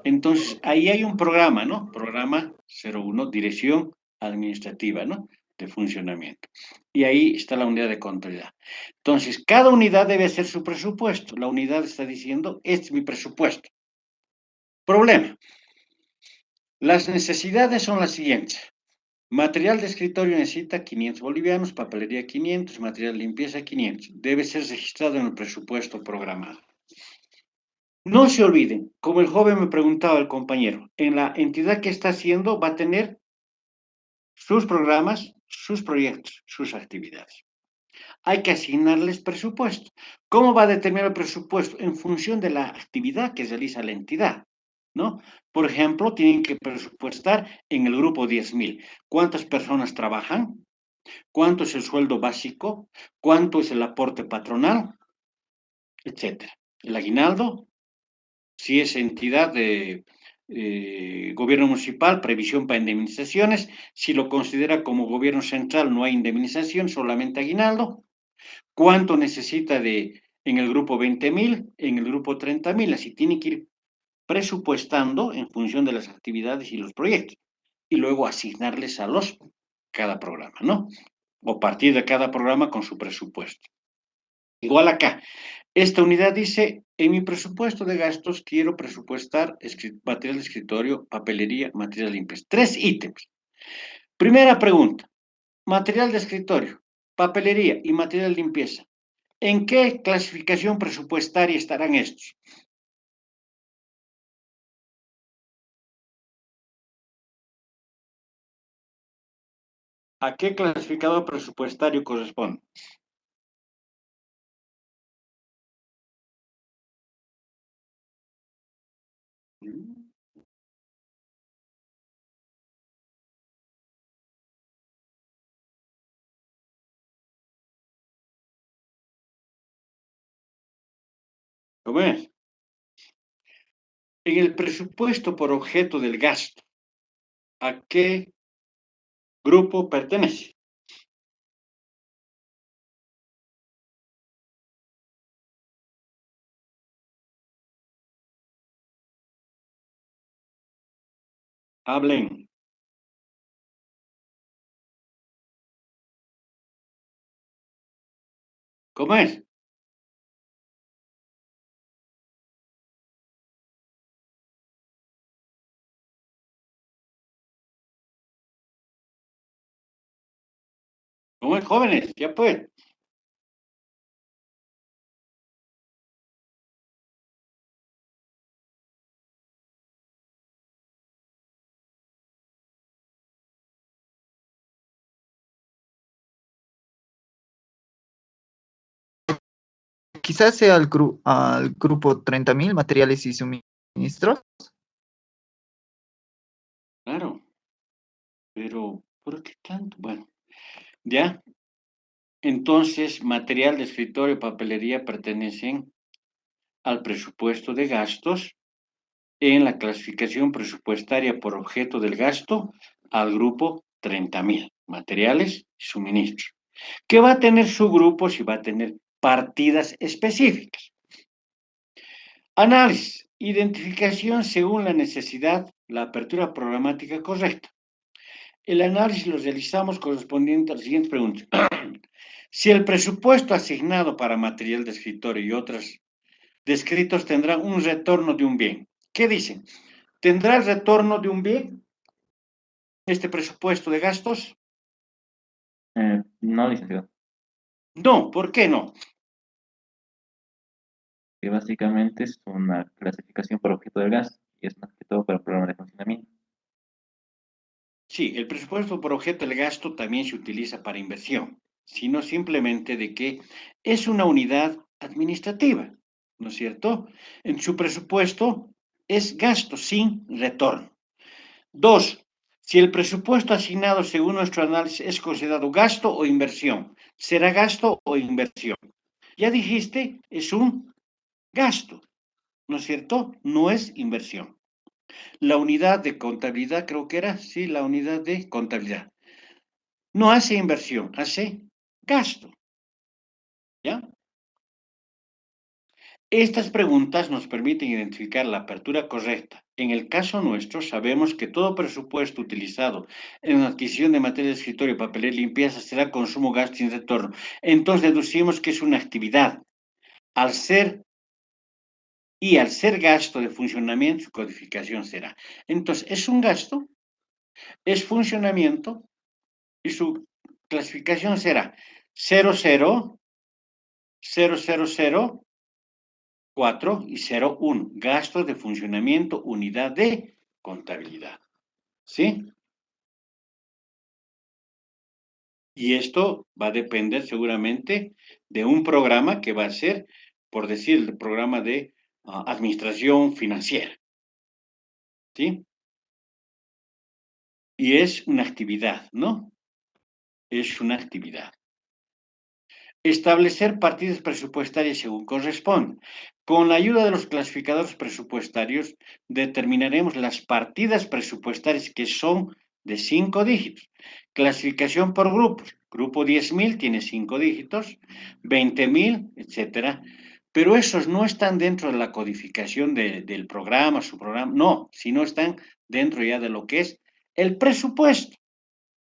Entonces, ahí hay un programa, ¿no? Programa 01, Dirección Administrativa, ¿no? De funcionamiento. Y ahí está la unidad de contabilidad. Entonces, cada unidad debe hacer su presupuesto. La unidad está diciendo, este es mi presupuesto. Problema. Las necesidades son las siguientes. Material de escritorio necesita 500 bolivianos, papelería 500, material de limpieza 500. Debe ser registrado en el presupuesto programado. No se olviden, como el joven me preguntaba el compañero, en la entidad que está haciendo va a tener sus programas, sus proyectos, sus actividades. Hay que asignarles presupuesto. ¿Cómo va a determinar el presupuesto? En función de la actividad que realiza la entidad, ¿no? Por ejemplo, tienen que presupuestar en el grupo 10.000. ¿Cuántas personas trabajan? ¿Cuánto es el sueldo básico? ¿Cuánto es el aporte patronal? Etcétera. El aguinaldo, Si es entidad de gobierno municipal, previsión para indemnizaciones. Si lo considera como gobierno central, no hay indemnización, solamente aguinaldo. ¿Cuánto necesita en el grupo 20.000, en el grupo 30.000? Así tiene que ir presupuestando en función de las actividades y los proyectos. Y luego asignarles a cada programa, ¿no? O partir de cada programa con su presupuesto. Igual acá, esta unidad dice, en mi presupuesto de gastos quiero presupuestar material de escritorio, papelería, material de limpieza. 3 ítems. Primera pregunta, material de escritorio, papelería y material de limpieza. ¿En qué clasificación presupuestaria estarán estos? ¿A qué clasificador presupuestario corresponde? ¿Cómo es? En el presupuesto por objeto del gasto, ¿a qué grupo pertenece? Hablen. ¿Cómo es? ¿Cómo es, jóvenes? Ya pues. Quizás sea al grupo 30.000 materiales y suministros. Claro, pero ¿por qué tanto? Bueno, ya. Entonces, material de escritorio y papelería pertenecen al presupuesto de gastos en la clasificación presupuestaria por objeto del gasto al grupo 30.000, materiales y suministros, que va a tener subgrupos y va a tener partidas específicas. Análisis, identificación según la necesidad, la apertura programática correcta. El análisis lo realizamos correspondiente a las siguientes preguntas. Si el presupuesto asignado para material de escritorio y otros descritos tendrá un retorno de un bien. ¿Qué dicen? ¿Tendrá el retorno de un bien este presupuesto de gastos? No, licenciado, No, ¿por qué no? que básicamente es una clasificación por objeto del gasto y es más que todo para el programa de funcionamiento. Sí, el presupuesto por objeto del gasto también se utiliza para inversión, sino simplemente de que es una unidad administrativa, ¿no es cierto? En su presupuesto es gasto sin retorno. Dos, si el presupuesto asignado según nuestro análisis es considerado gasto o inversión, ¿será gasto o inversión? Ya dijiste, es un gasto, ¿no es cierto? No es inversión. La unidad de contabilidad, creo que era, sí, la unidad de contabilidad. No hace inversión, hace gasto, ¿ya? Estas preguntas nos permiten identificar la apertura correcta. En el caso nuestro, sabemos que todo presupuesto utilizado en la adquisición de materia de escritorio, papel y limpieza será consumo, gasto sin retorno. Entonces deducimos que es una actividad. Al ser al ser gasto de funcionamiento, su codificación será. Entonces, es un gasto, es funcionamiento y su clasificación será 00, 000, 4 y 01. Gastos de funcionamiento, unidad de contabilidad. ¿Sí? Y esto va a depender seguramente de un programa que va a ser, por decir, el programa de administración financiera. ¿Sí? Y es una actividad, ¿no? Es una actividad. Establecer partidas presupuestarias según corresponde. Con la ayuda de los clasificadores presupuestarios, determinaremos las partidas presupuestarias que son de 5 dígitos. Clasificación por grupos. Grupo 10.000 tiene 5 dígitos, 20.000, etcétera. Pero esos no están dentro de la codificación del programa, su programa, no, sino están dentro ya de lo que es el presupuesto,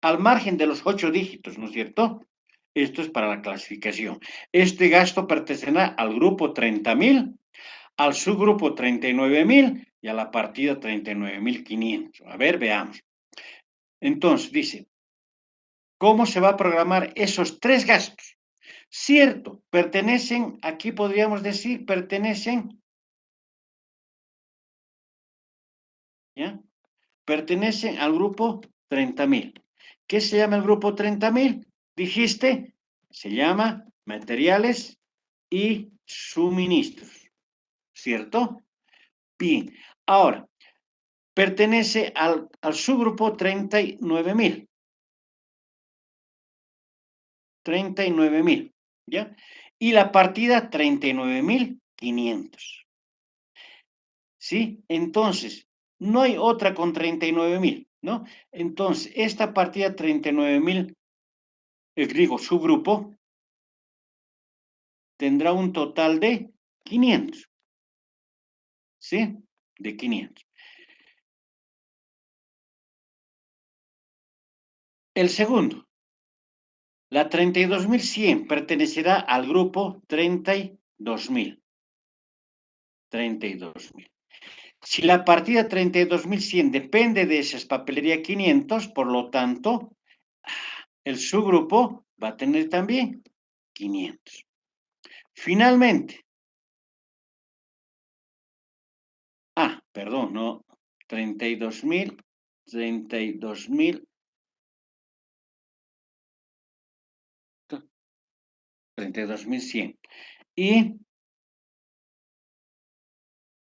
al margen de los 8 dígitos, ¿no es cierto? Esto es para la clasificación. Este gasto pertenecerá al grupo 30.000, al subgrupo 39.000 y a la partida 39.500. A ver, veamos. Entonces, dice, ¿cómo se va a programar esos 3 gastos? Cierto, pertenecen, aquí podríamos decir, pertenecen, ¿ya? Pertenecen al grupo 30.000. ¿Qué se llama el grupo 30.000? Dijiste, se llama materiales y suministros, ¿cierto? Bien, ahora, pertenece al subgrupo 39.000. 39.000, ¿ya? Y la partida 39.500. ¿Sí? Entonces, no hay otra con 39.000, ¿no? Entonces, esta partida 39.000, digo, subgrupo, tendrá un total de 500, ¿sí? De 500. El segundo, la 32.100 pertenecerá al grupo 32.000. 32.000. Si la partida 32.100 depende de esas papelería 500, por lo tanto, el subgrupo va a tener también 500. Finalmente, perdón, no, 32.000, 32.000, 32.100. Y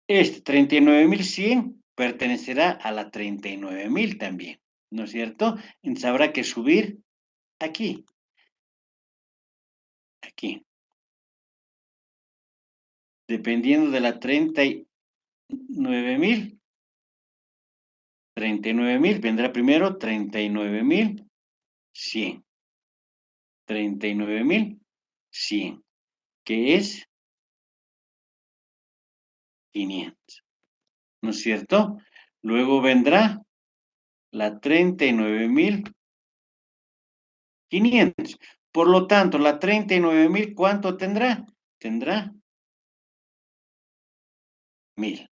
este 39.100 pertenecerá a la 39.000 también, ¿no es cierto? Entonces habrá que subir aquí, aquí. Dependiendo de la 39.000, 39.000, vendrá primero 39.100. 39.100, que es 500, ¿no es cierto? Luego vendrá la 39.500. Por lo tanto, la 39.000, ¿cuánto tendrá? Tendrá 1.000.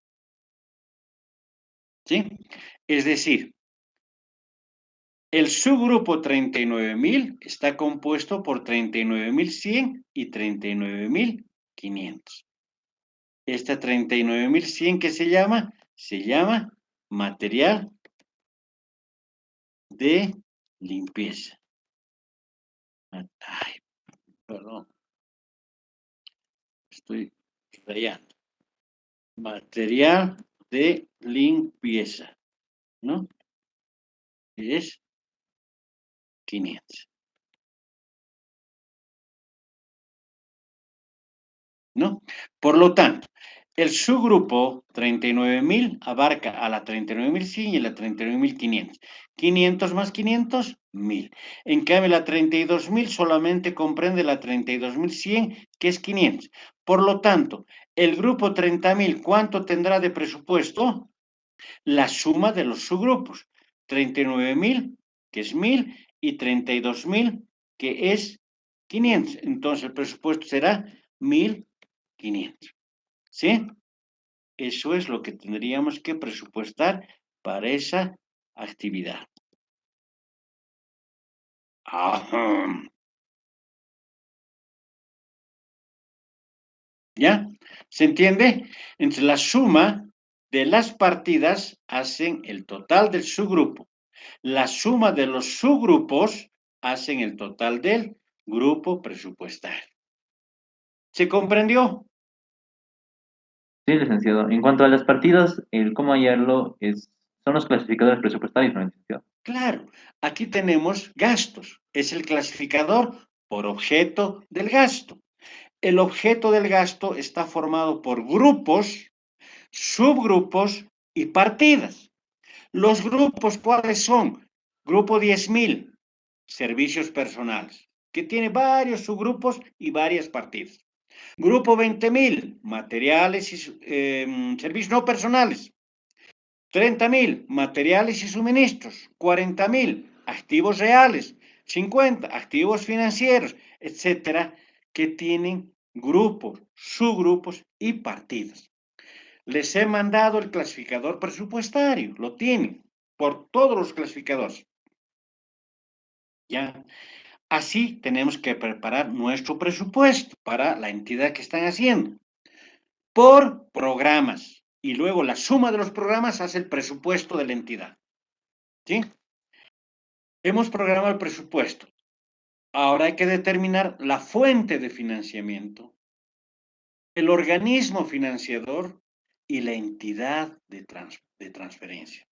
¿Sí? Es decir, el subgrupo 39.000 está compuesto por 39.100 y 39.500. Esta 39.100, ¿qué se llama? Se llama material de limpieza. Ay, perdón. Estoy rayando. Material de limpieza, ¿no? Es 500, ¿no? Por lo tanto, el subgrupo 39.000 abarca a la 39.100 y a la 39.500. 500 más 500, 1.000. En cambio, la 32.000 solamente comprende la 32.100, que es 500. Por lo tanto, el grupo 30.000, ¿cuánto tendrá de presupuesto? La suma de los subgrupos. 39.000, que es 1.000, y 32.000, que es 500. Entonces, el presupuesto será 1.500. ¿Sí? Eso es lo que tendríamos que presupuestar para esa actividad. Ajá. ¿Ya? ¿Se entiende? Entonces, la suma de las partidas hacen el total del subgrupo. La suma de los subgrupos hacen el total del grupo presupuestario. ¿Se comprendió? Sí, licenciado. En cuanto a las partidas, el cómo hallarlo son los clasificadores presupuestarios, ¿no, licenciado? Claro, aquí tenemos gastos. Es el clasificador por objeto del gasto. El objeto del gasto está formado por grupos, subgrupos y partidas. Los grupos, ¿cuáles son? Grupo 10.000, servicios personales, que tiene varios subgrupos y varias partidas. Grupo 20.000, materiales y servicios no personales. 30.000, materiales y suministros. 40.000, activos reales. 50, activos financieros, etcétera, que tienen grupos, subgrupos y partidas. Les he mandado el clasificador presupuestario, lo tienen por todos los clasificadores. ¿Ya? Así tenemos que preparar nuestro presupuesto para la entidad que están haciendo por programas y luego la suma de los programas hace el presupuesto de la entidad. ¿Sí? Hemos programado el presupuesto. Ahora hay que determinar la fuente de financiamiento, el organismo financiador y la entidad de transferencia.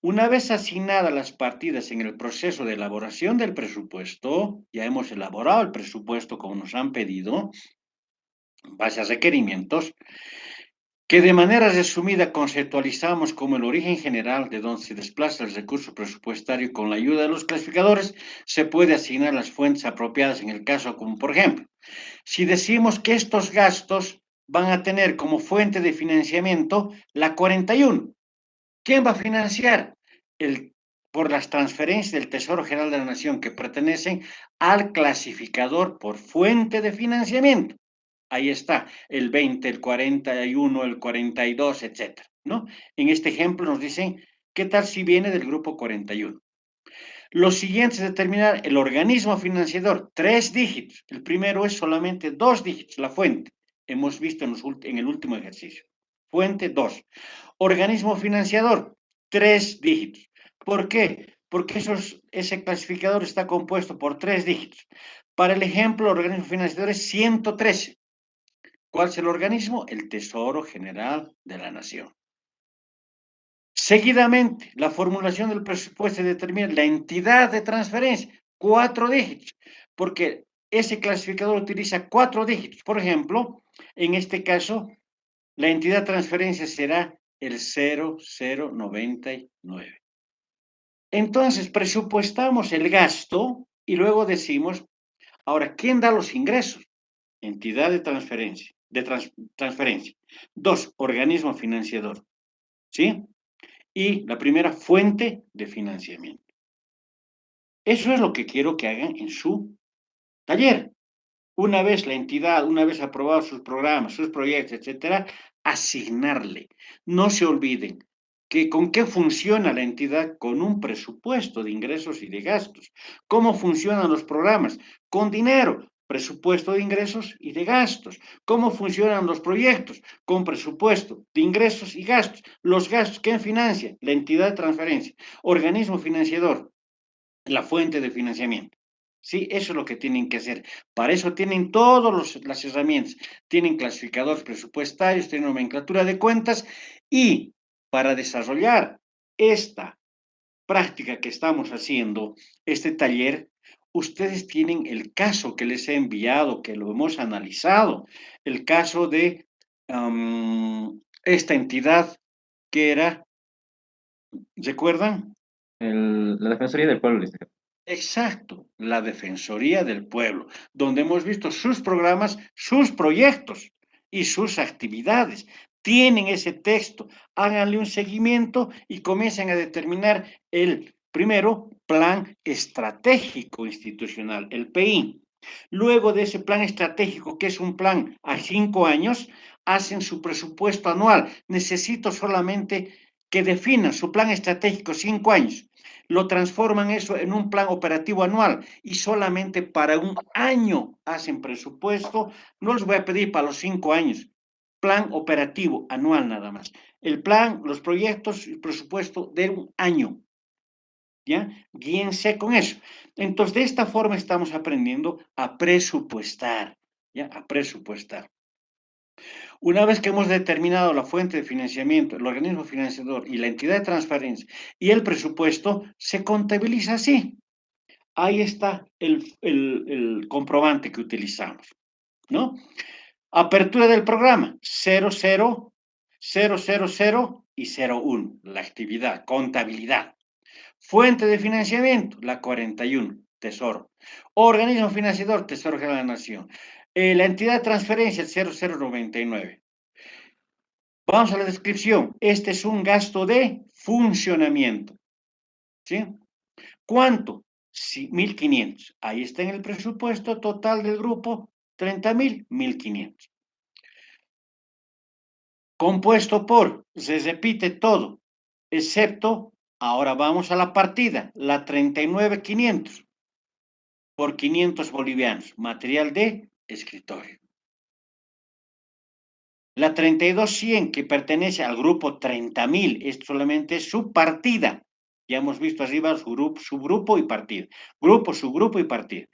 Una vez asignadas las partidas en el proceso de elaboración del presupuesto, ya hemos elaborado el presupuesto como nos han pedido, en base a requerimientos, que de manera resumida conceptualizamos como el origen general de donde se desplaza el recurso presupuestario y con la ayuda de los clasificadores se puede asignar las fuentes apropiadas en el caso como por ejemplo, si decimos que estos gastos van a tener como fuente de financiamiento la 41, ¿quién va a financiar? Por las transferencias del Tesoro General de la Nación que pertenecen al clasificador por fuente de financiamiento. Ahí está, el 20, el 41, el 42, etcétera, ¿no? En este ejemplo nos dicen, ¿qué tal si viene del grupo 41? Lo siguiente es determinar el organismo financiador, 3 dígitos. El primero es solamente 2 dígitos, la fuente. Hemos visto en el último ejercicio. Fuente 2. Organismo financiador, 3 dígitos. ¿Por qué? Porque ese clasificador está compuesto por 3 dígitos. Para el ejemplo, el organismo financiador es 113. ¿Cuál es el organismo? El Tesoro General de la Nación. Seguidamente, la formulación del presupuesto determina la entidad de transferencia, 4 dígitos, porque ese clasificador utiliza 4 dígitos. Por ejemplo, en este caso, la entidad de transferencia será el 0099. Entonces, presupuestamos el gasto y luego decimos, ahora, ¿quién da los ingresos? Entidad de transferencia, transferencia. 2, organismo financiador, ¿sí? Y la primera, fuente de financiamiento. Eso es lo que quiero que hagan en su taller. Una vez la entidad, una vez aprobados sus programas, sus proyectos, etcétera, asignarle. No se olviden que con qué funciona la entidad con un presupuesto de ingresos y de gastos. ¿Cómo funcionan los programas? Con dinero, presupuesto de ingresos y de gastos. ¿Cómo funcionan los proyectos? Con presupuesto de ingresos y gastos. Los gastos, ¿quién financia? La entidad de transferencia. Organismo financiador, la fuente de financiamiento. Sí, eso es lo que tienen que hacer. Para eso tienen todas las herramientas. Tienen clasificadores presupuestarios, tienen nomenclatura de cuentas y para desarrollar esta práctica que estamos haciendo, este taller, ustedes tienen el caso que les he enviado, que lo hemos analizado, el caso de esta entidad que era, ¿recuerdan? La Defensoría del Pueblo, licenciado. Exacto, la Defensoría del Pueblo, donde hemos visto sus programas, sus proyectos y sus actividades. Tienen ese texto, háganle un seguimiento y comiencen a determinar el, primero, plan estratégico institucional, el PI. Luego de ese plan estratégico, que es un plan a 5 años, hacen su presupuesto anual. Necesito solamente que definan su plan estratégico 5 años, lo transforman eso en un plan operativo anual y solamente para un año hacen presupuesto. No les voy a pedir para los 5 años, plan operativo anual nada más. El plan, los proyectos, el presupuesto de un año. ¿Ya? Guíense con eso. Entonces, de esta forma estamos aprendiendo a presupuestar, ¿ya? A presupuestar. Una vez que hemos determinado la fuente de financiamiento, el organismo financiador y la entidad de transferencia y el presupuesto, se contabiliza así. Ahí está el comprobante que utilizamos, ¿no? Apertura del programa, 00, 000 y 01, la actividad, contabilidad. Fuente de financiamiento, la 41, Tesoro. Organismo financiador, Tesoro General de la Nación. La entidad de transferencia, el 0099. Vamos a la descripción. Este es un gasto de funcionamiento. ¿Sí? ¿Cuánto? Sí, 1.500. Ahí está en el presupuesto total del grupo, 30.000, 1.500. Compuesto por, se repite todo, excepto, ahora vamos a la partida, la 39.500 por 500 bolivianos, material de escritorio. La 32.100 que pertenece al grupo 30.000, esto solamente es su partida. Ya hemos visto arriba subgrupo y partida. Grupo, subgrupo y partida.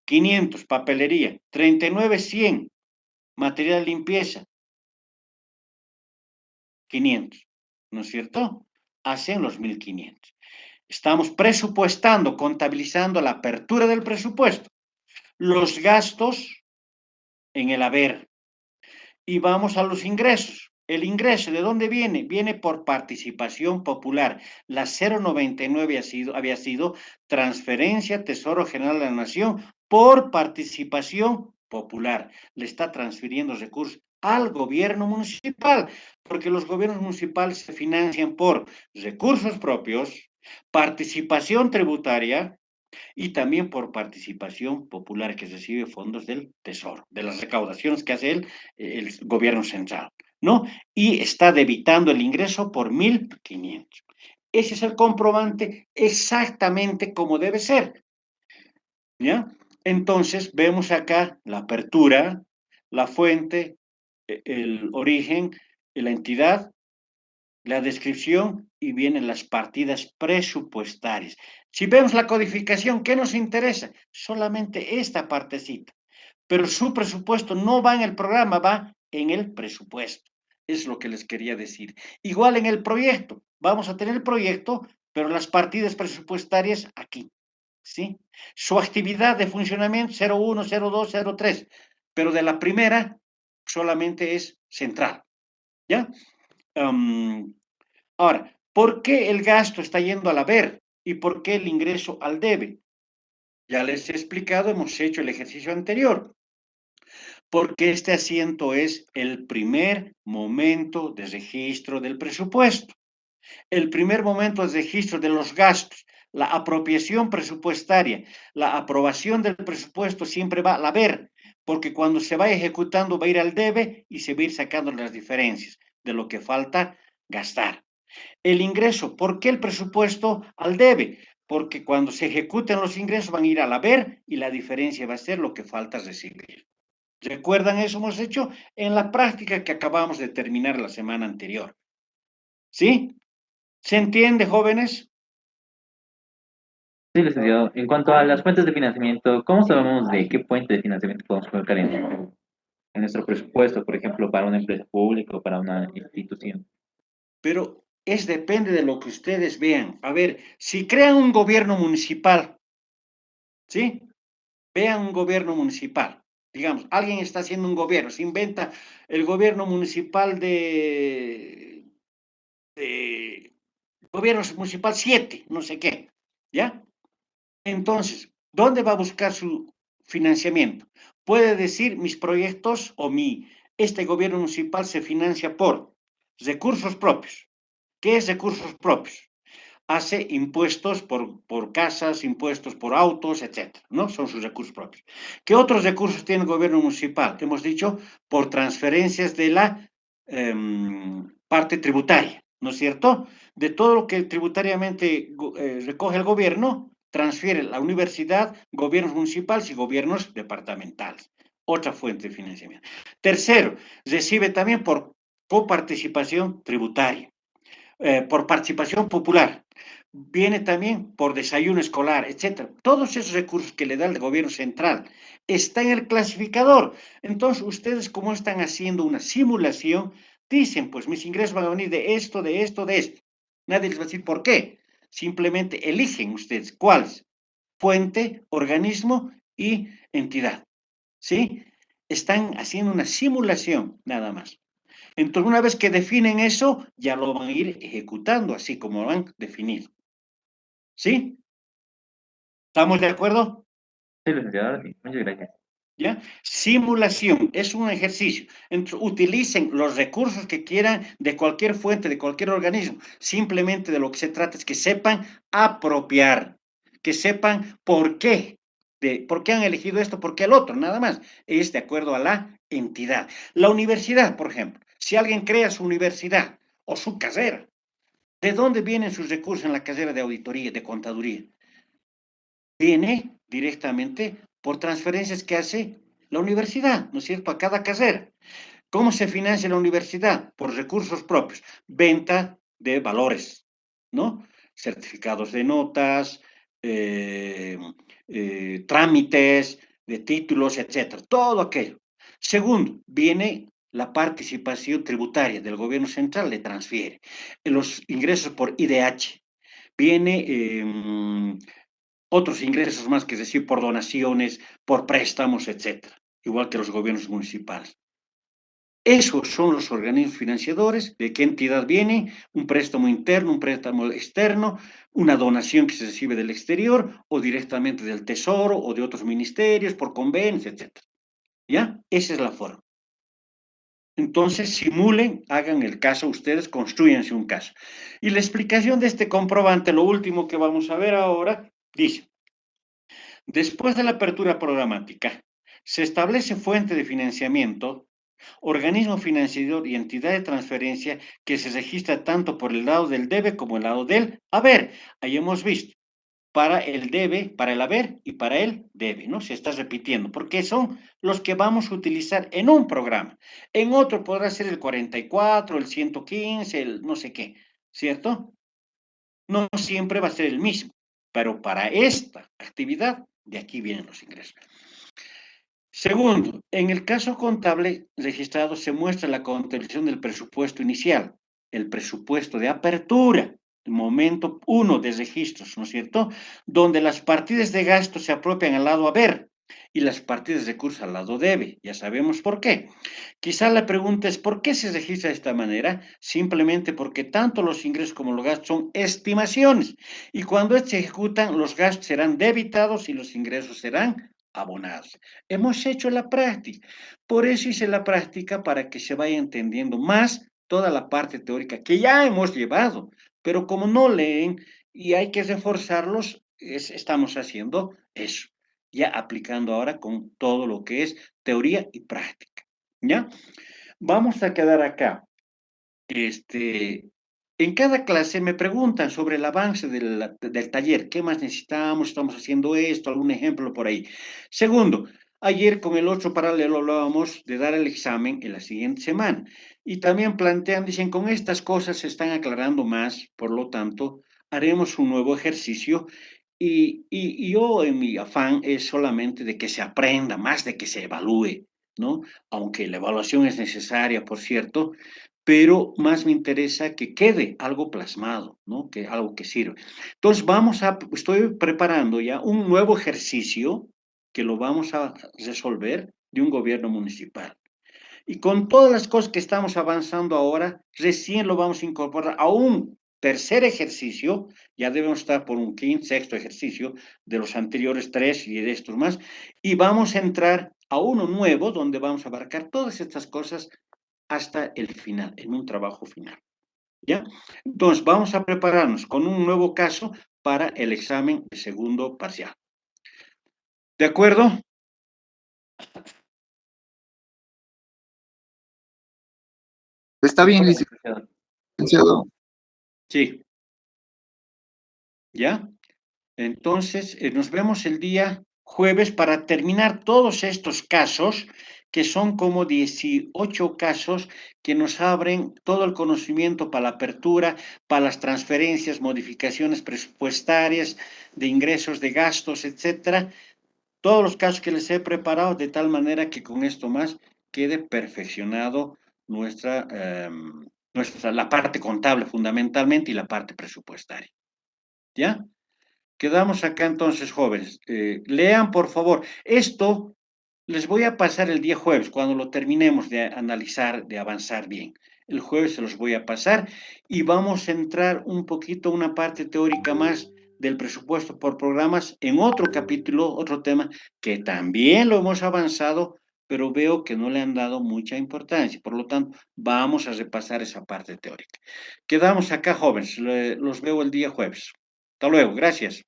500, papelería. 39.100, material de limpieza. 500, ¿no es cierto? Hacen los 1.500. Estamos presupuestando, contabilizando la apertura del presupuesto, los gastos en el haber. Y vamos a los ingresos. El ingreso, ¿de dónde viene? Viene por participación popular. La 099 había sido transferencia Tesoro General de la Nación por participación popular. Le está transfiriendo recursos al gobierno municipal, porque los gobiernos municipales se financian por recursos propios, participación tributaria y también por participación popular que recibe fondos del Tesoro, de las recaudaciones que hace el gobierno central, ¿no? Y está debitando el ingreso por 1.500. Ese es el comprobante exactamente como debe ser, ¿ya? Entonces, vemos acá la apertura, la fuente, el origen, la entidad, la descripción y vienen las partidas presupuestarias. Si vemos la codificación, ¿qué nos interesa? Solamente esta partecita, pero su presupuesto no va en el programa, va en el presupuesto. Es lo que les quería decir. Igual en el proyecto, vamos a tener el proyecto, pero las partidas presupuestarias aquí, ¿sí? Su actividad de funcionamiento 01, 02, 03, pero de la primera solamente es central, ¿ya? Ahora, ¿por qué el gasto está yendo al haber y por qué el ingreso al debe? Ya les he explicado, hemos hecho el ejercicio anterior, porque este asiento es el primer momento de registro del presupuesto, el primer momento de registro de los gastos, la apropiación presupuestaria, la aprobación del presupuesto siempre va al haber, porque cuando se va ejecutando va a ir al debe y se va a ir sacando las diferencias de lo que falta gastar. El ingreso, ¿por qué el presupuesto al debe? Porque cuando se ejecuten los ingresos van a ir al haber y la diferencia va a ser lo que falta recibir. ¿Recuerdan eso? Hemos hecho en la práctica que acabamos de terminar la semana anterior. ¿Sí? ¿Se entiende, jóvenes? Sí, licenciado. En cuanto a las fuentes de financiamiento, ¿cómo sabemos de qué fuente de financiamiento podemos colocar en nuestro presupuesto, por ejemplo, para una empresa pública o para una institución? Pero depende de lo que ustedes vean. A ver, si crean un gobierno municipal, ¿sí? Vean un gobierno municipal. Digamos, alguien está haciendo un gobierno, se inventa el gobierno municipal de gobierno municipal 7, no sé qué, ¿ya? Entonces, ¿dónde va a buscar su financiamiento? Puede decir mis proyectos o este gobierno municipal se financia por recursos propios. ¿Qué es recursos propios? Hace impuestos por casas, impuestos por autos, etcétera, ¿no? Son sus recursos propios. ¿Qué otros recursos tiene el gobierno municipal? Hemos dicho por transferencias de la parte tributaria, ¿no es cierto? De todo lo que tributariamente recoge el gobierno, transfiere la universidad, gobiernos municipales y gobiernos departamentales. Otra fuente de financiamiento. Tercero, recibe también por coparticipación tributaria, por participación popular, viene también por desayuno escolar, etcétera. Todos esos recursos que le da el gobierno central está en el clasificador. Entonces, ustedes como están haciendo una simulación, dicen, pues mis ingresos van a venir de esto, de esto, de esto. Nadie les va a decir por qué. Simplemente eligen ustedes cuáles. fuente, organismo y entidad, ¿sí? Están haciendo una simulación, nada más. Entonces, una vez que definen eso, ya lo van a ir ejecutando, así como lo han definido. ¿Sí? ¿Estamos de acuerdo? Sí, licenciado, sí. Muchas gracias. ¿Ya? Simulación es un ejercicio. Entonces, utilicen los recursos que quieran de cualquier fuente, de cualquier organismo. Simplemente de lo que se trata es que sepan apropiar, que sepan por qué han elegido esto, por qué el otro, nada más. Es de acuerdo a la entidad. La universidad, por ejemplo, si alguien crea su universidad o su carrera, ¿de dónde vienen sus recursos en la carrera de auditoría, de contaduría? Viene directamente por transferencias que hace la universidad, ¿no es cierto?, a cada carrera. ¿Cómo se financia la universidad? Por recursos propios, venta de valores, ¿no? Certificados de notas, eh, trámites de títulos, etcétera, todo aquello. Segundo, viene la participación tributaria del gobierno central, le transfiere. Los ingresos por IDH, viene otros ingresos más, que es decir, por donaciones, por préstamos, etcétera, igual que los gobiernos municipales. Esos son los organismos financiadores. ¿De qué entidad viene? Un préstamo interno, un préstamo externo, una donación que se recibe del exterior o directamente del Tesoro o de otros ministerios por convenios, etcétera. ¿Ya? Esa es la forma. Entonces, simulen, hagan el caso ustedes, construyanse un caso. Y la explicación de este comprobante, lo último que vamos a ver ahora, dice: después de la apertura programática, se establece fuente de financiamiento, organismo financiador y entidad de transferencia que se registra tanto por el lado del debe como el lado del haber. Ahí hemos visto, para el debe, para el haber y para el debe, ¿no? Se está repitiendo, porque son los que vamos a utilizar en un programa. En otro podrá ser el 44, el 115, el no sé qué, ¿cierto? No siempre va a ser el mismo, pero para esta actividad, de aquí vienen los ingresos. Segundo, en el caso contable registrado se muestra la contabilización del presupuesto inicial, el presupuesto de apertura, el momento uno de registros, ¿no es cierto? Donde las partidas de gasto se apropian al lado haber y las partidas de recursos al lado debe. Ya sabemos por qué. Quizá la pregunta es: ¿por qué se registra de esta manera? Simplemente porque tanto los ingresos como los gastos son estimaciones, y cuando se ejecutan, los gastos serán debitados y los ingresos serán abonados. Hemos hecho la práctica. Por eso hice la práctica, para que se vaya entendiendo más toda la parte teórica que ya hemos llevado, pero como no leen y hay que reforzarlos, estamos haciendo eso, ya aplicando ahora con todo lo que es teoría y práctica. ¿Ya? Vamos a quedar acá. Este, en cada clase me preguntan sobre el avance del taller. ¿Qué más necesitamos? ¿Estamos haciendo esto? ¿Algún ejemplo por ahí? Segundo, ayer con el otro paralelo hablábamos de dar el examen en la siguiente semana. Y también plantean, dicen, con estas cosas se están aclarando más, por lo tanto, haremos un nuevo ejercicio. Y yo, en mi afán, es solamente de que se aprenda, más de que se evalúe, ¿no? Aunque la evaluación es necesaria, por cierto, pero más me interesa que quede algo plasmado, ¿no? Que algo que sirva. Entonces estoy preparando ya un nuevo ejercicio que lo vamos a resolver de un gobierno municipal. Y con todas las cosas que estamos avanzando ahora, recién lo vamos a incorporar a un tercer ejercicio. Ya debemos estar por un quinto, sexto ejercicio de los anteriores tres y de estos más, y vamos a entrar a uno nuevo donde vamos a abarcar todas estas cosas hasta el final, en un trabajo final. ¿Ya? Entonces, vamos a prepararnos con un nuevo caso para el examen de segundo parcial. ¿De acuerdo? Está bien, Bueno, licenciado. licenciado. Sí. ¿Ya? Entonces, nos vemos el día jueves para terminar todos estos casos, que son como 18 casos que nos abren todo el conocimiento para la apertura, para las transferencias, modificaciones presupuestarias, de ingresos, de gastos, etcétera. Todos los casos que les he preparado, de tal manera que con esto más quede perfeccionado la parte contable fundamentalmente, y la parte presupuestaria. ¿Ya? Quedamos acá entonces, jóvenes. Lean, por favor. Esto les voy a pasar el día jueves, cuando lo terminemos de analizar, de avanzar bien. El jueves se los voy a pasar y vamos a entrar un poquito, una parte teórica más del presupuesto por programas en otro capítulo, otro tema que también lo hemos avanzado, pero veo que no le han dado mucha importancia. Por lo tanto, vamos a repasar esa parte teórica. Quedamos acá, jóvenes. Los veo el día jueves. Hasta luego. Gracias.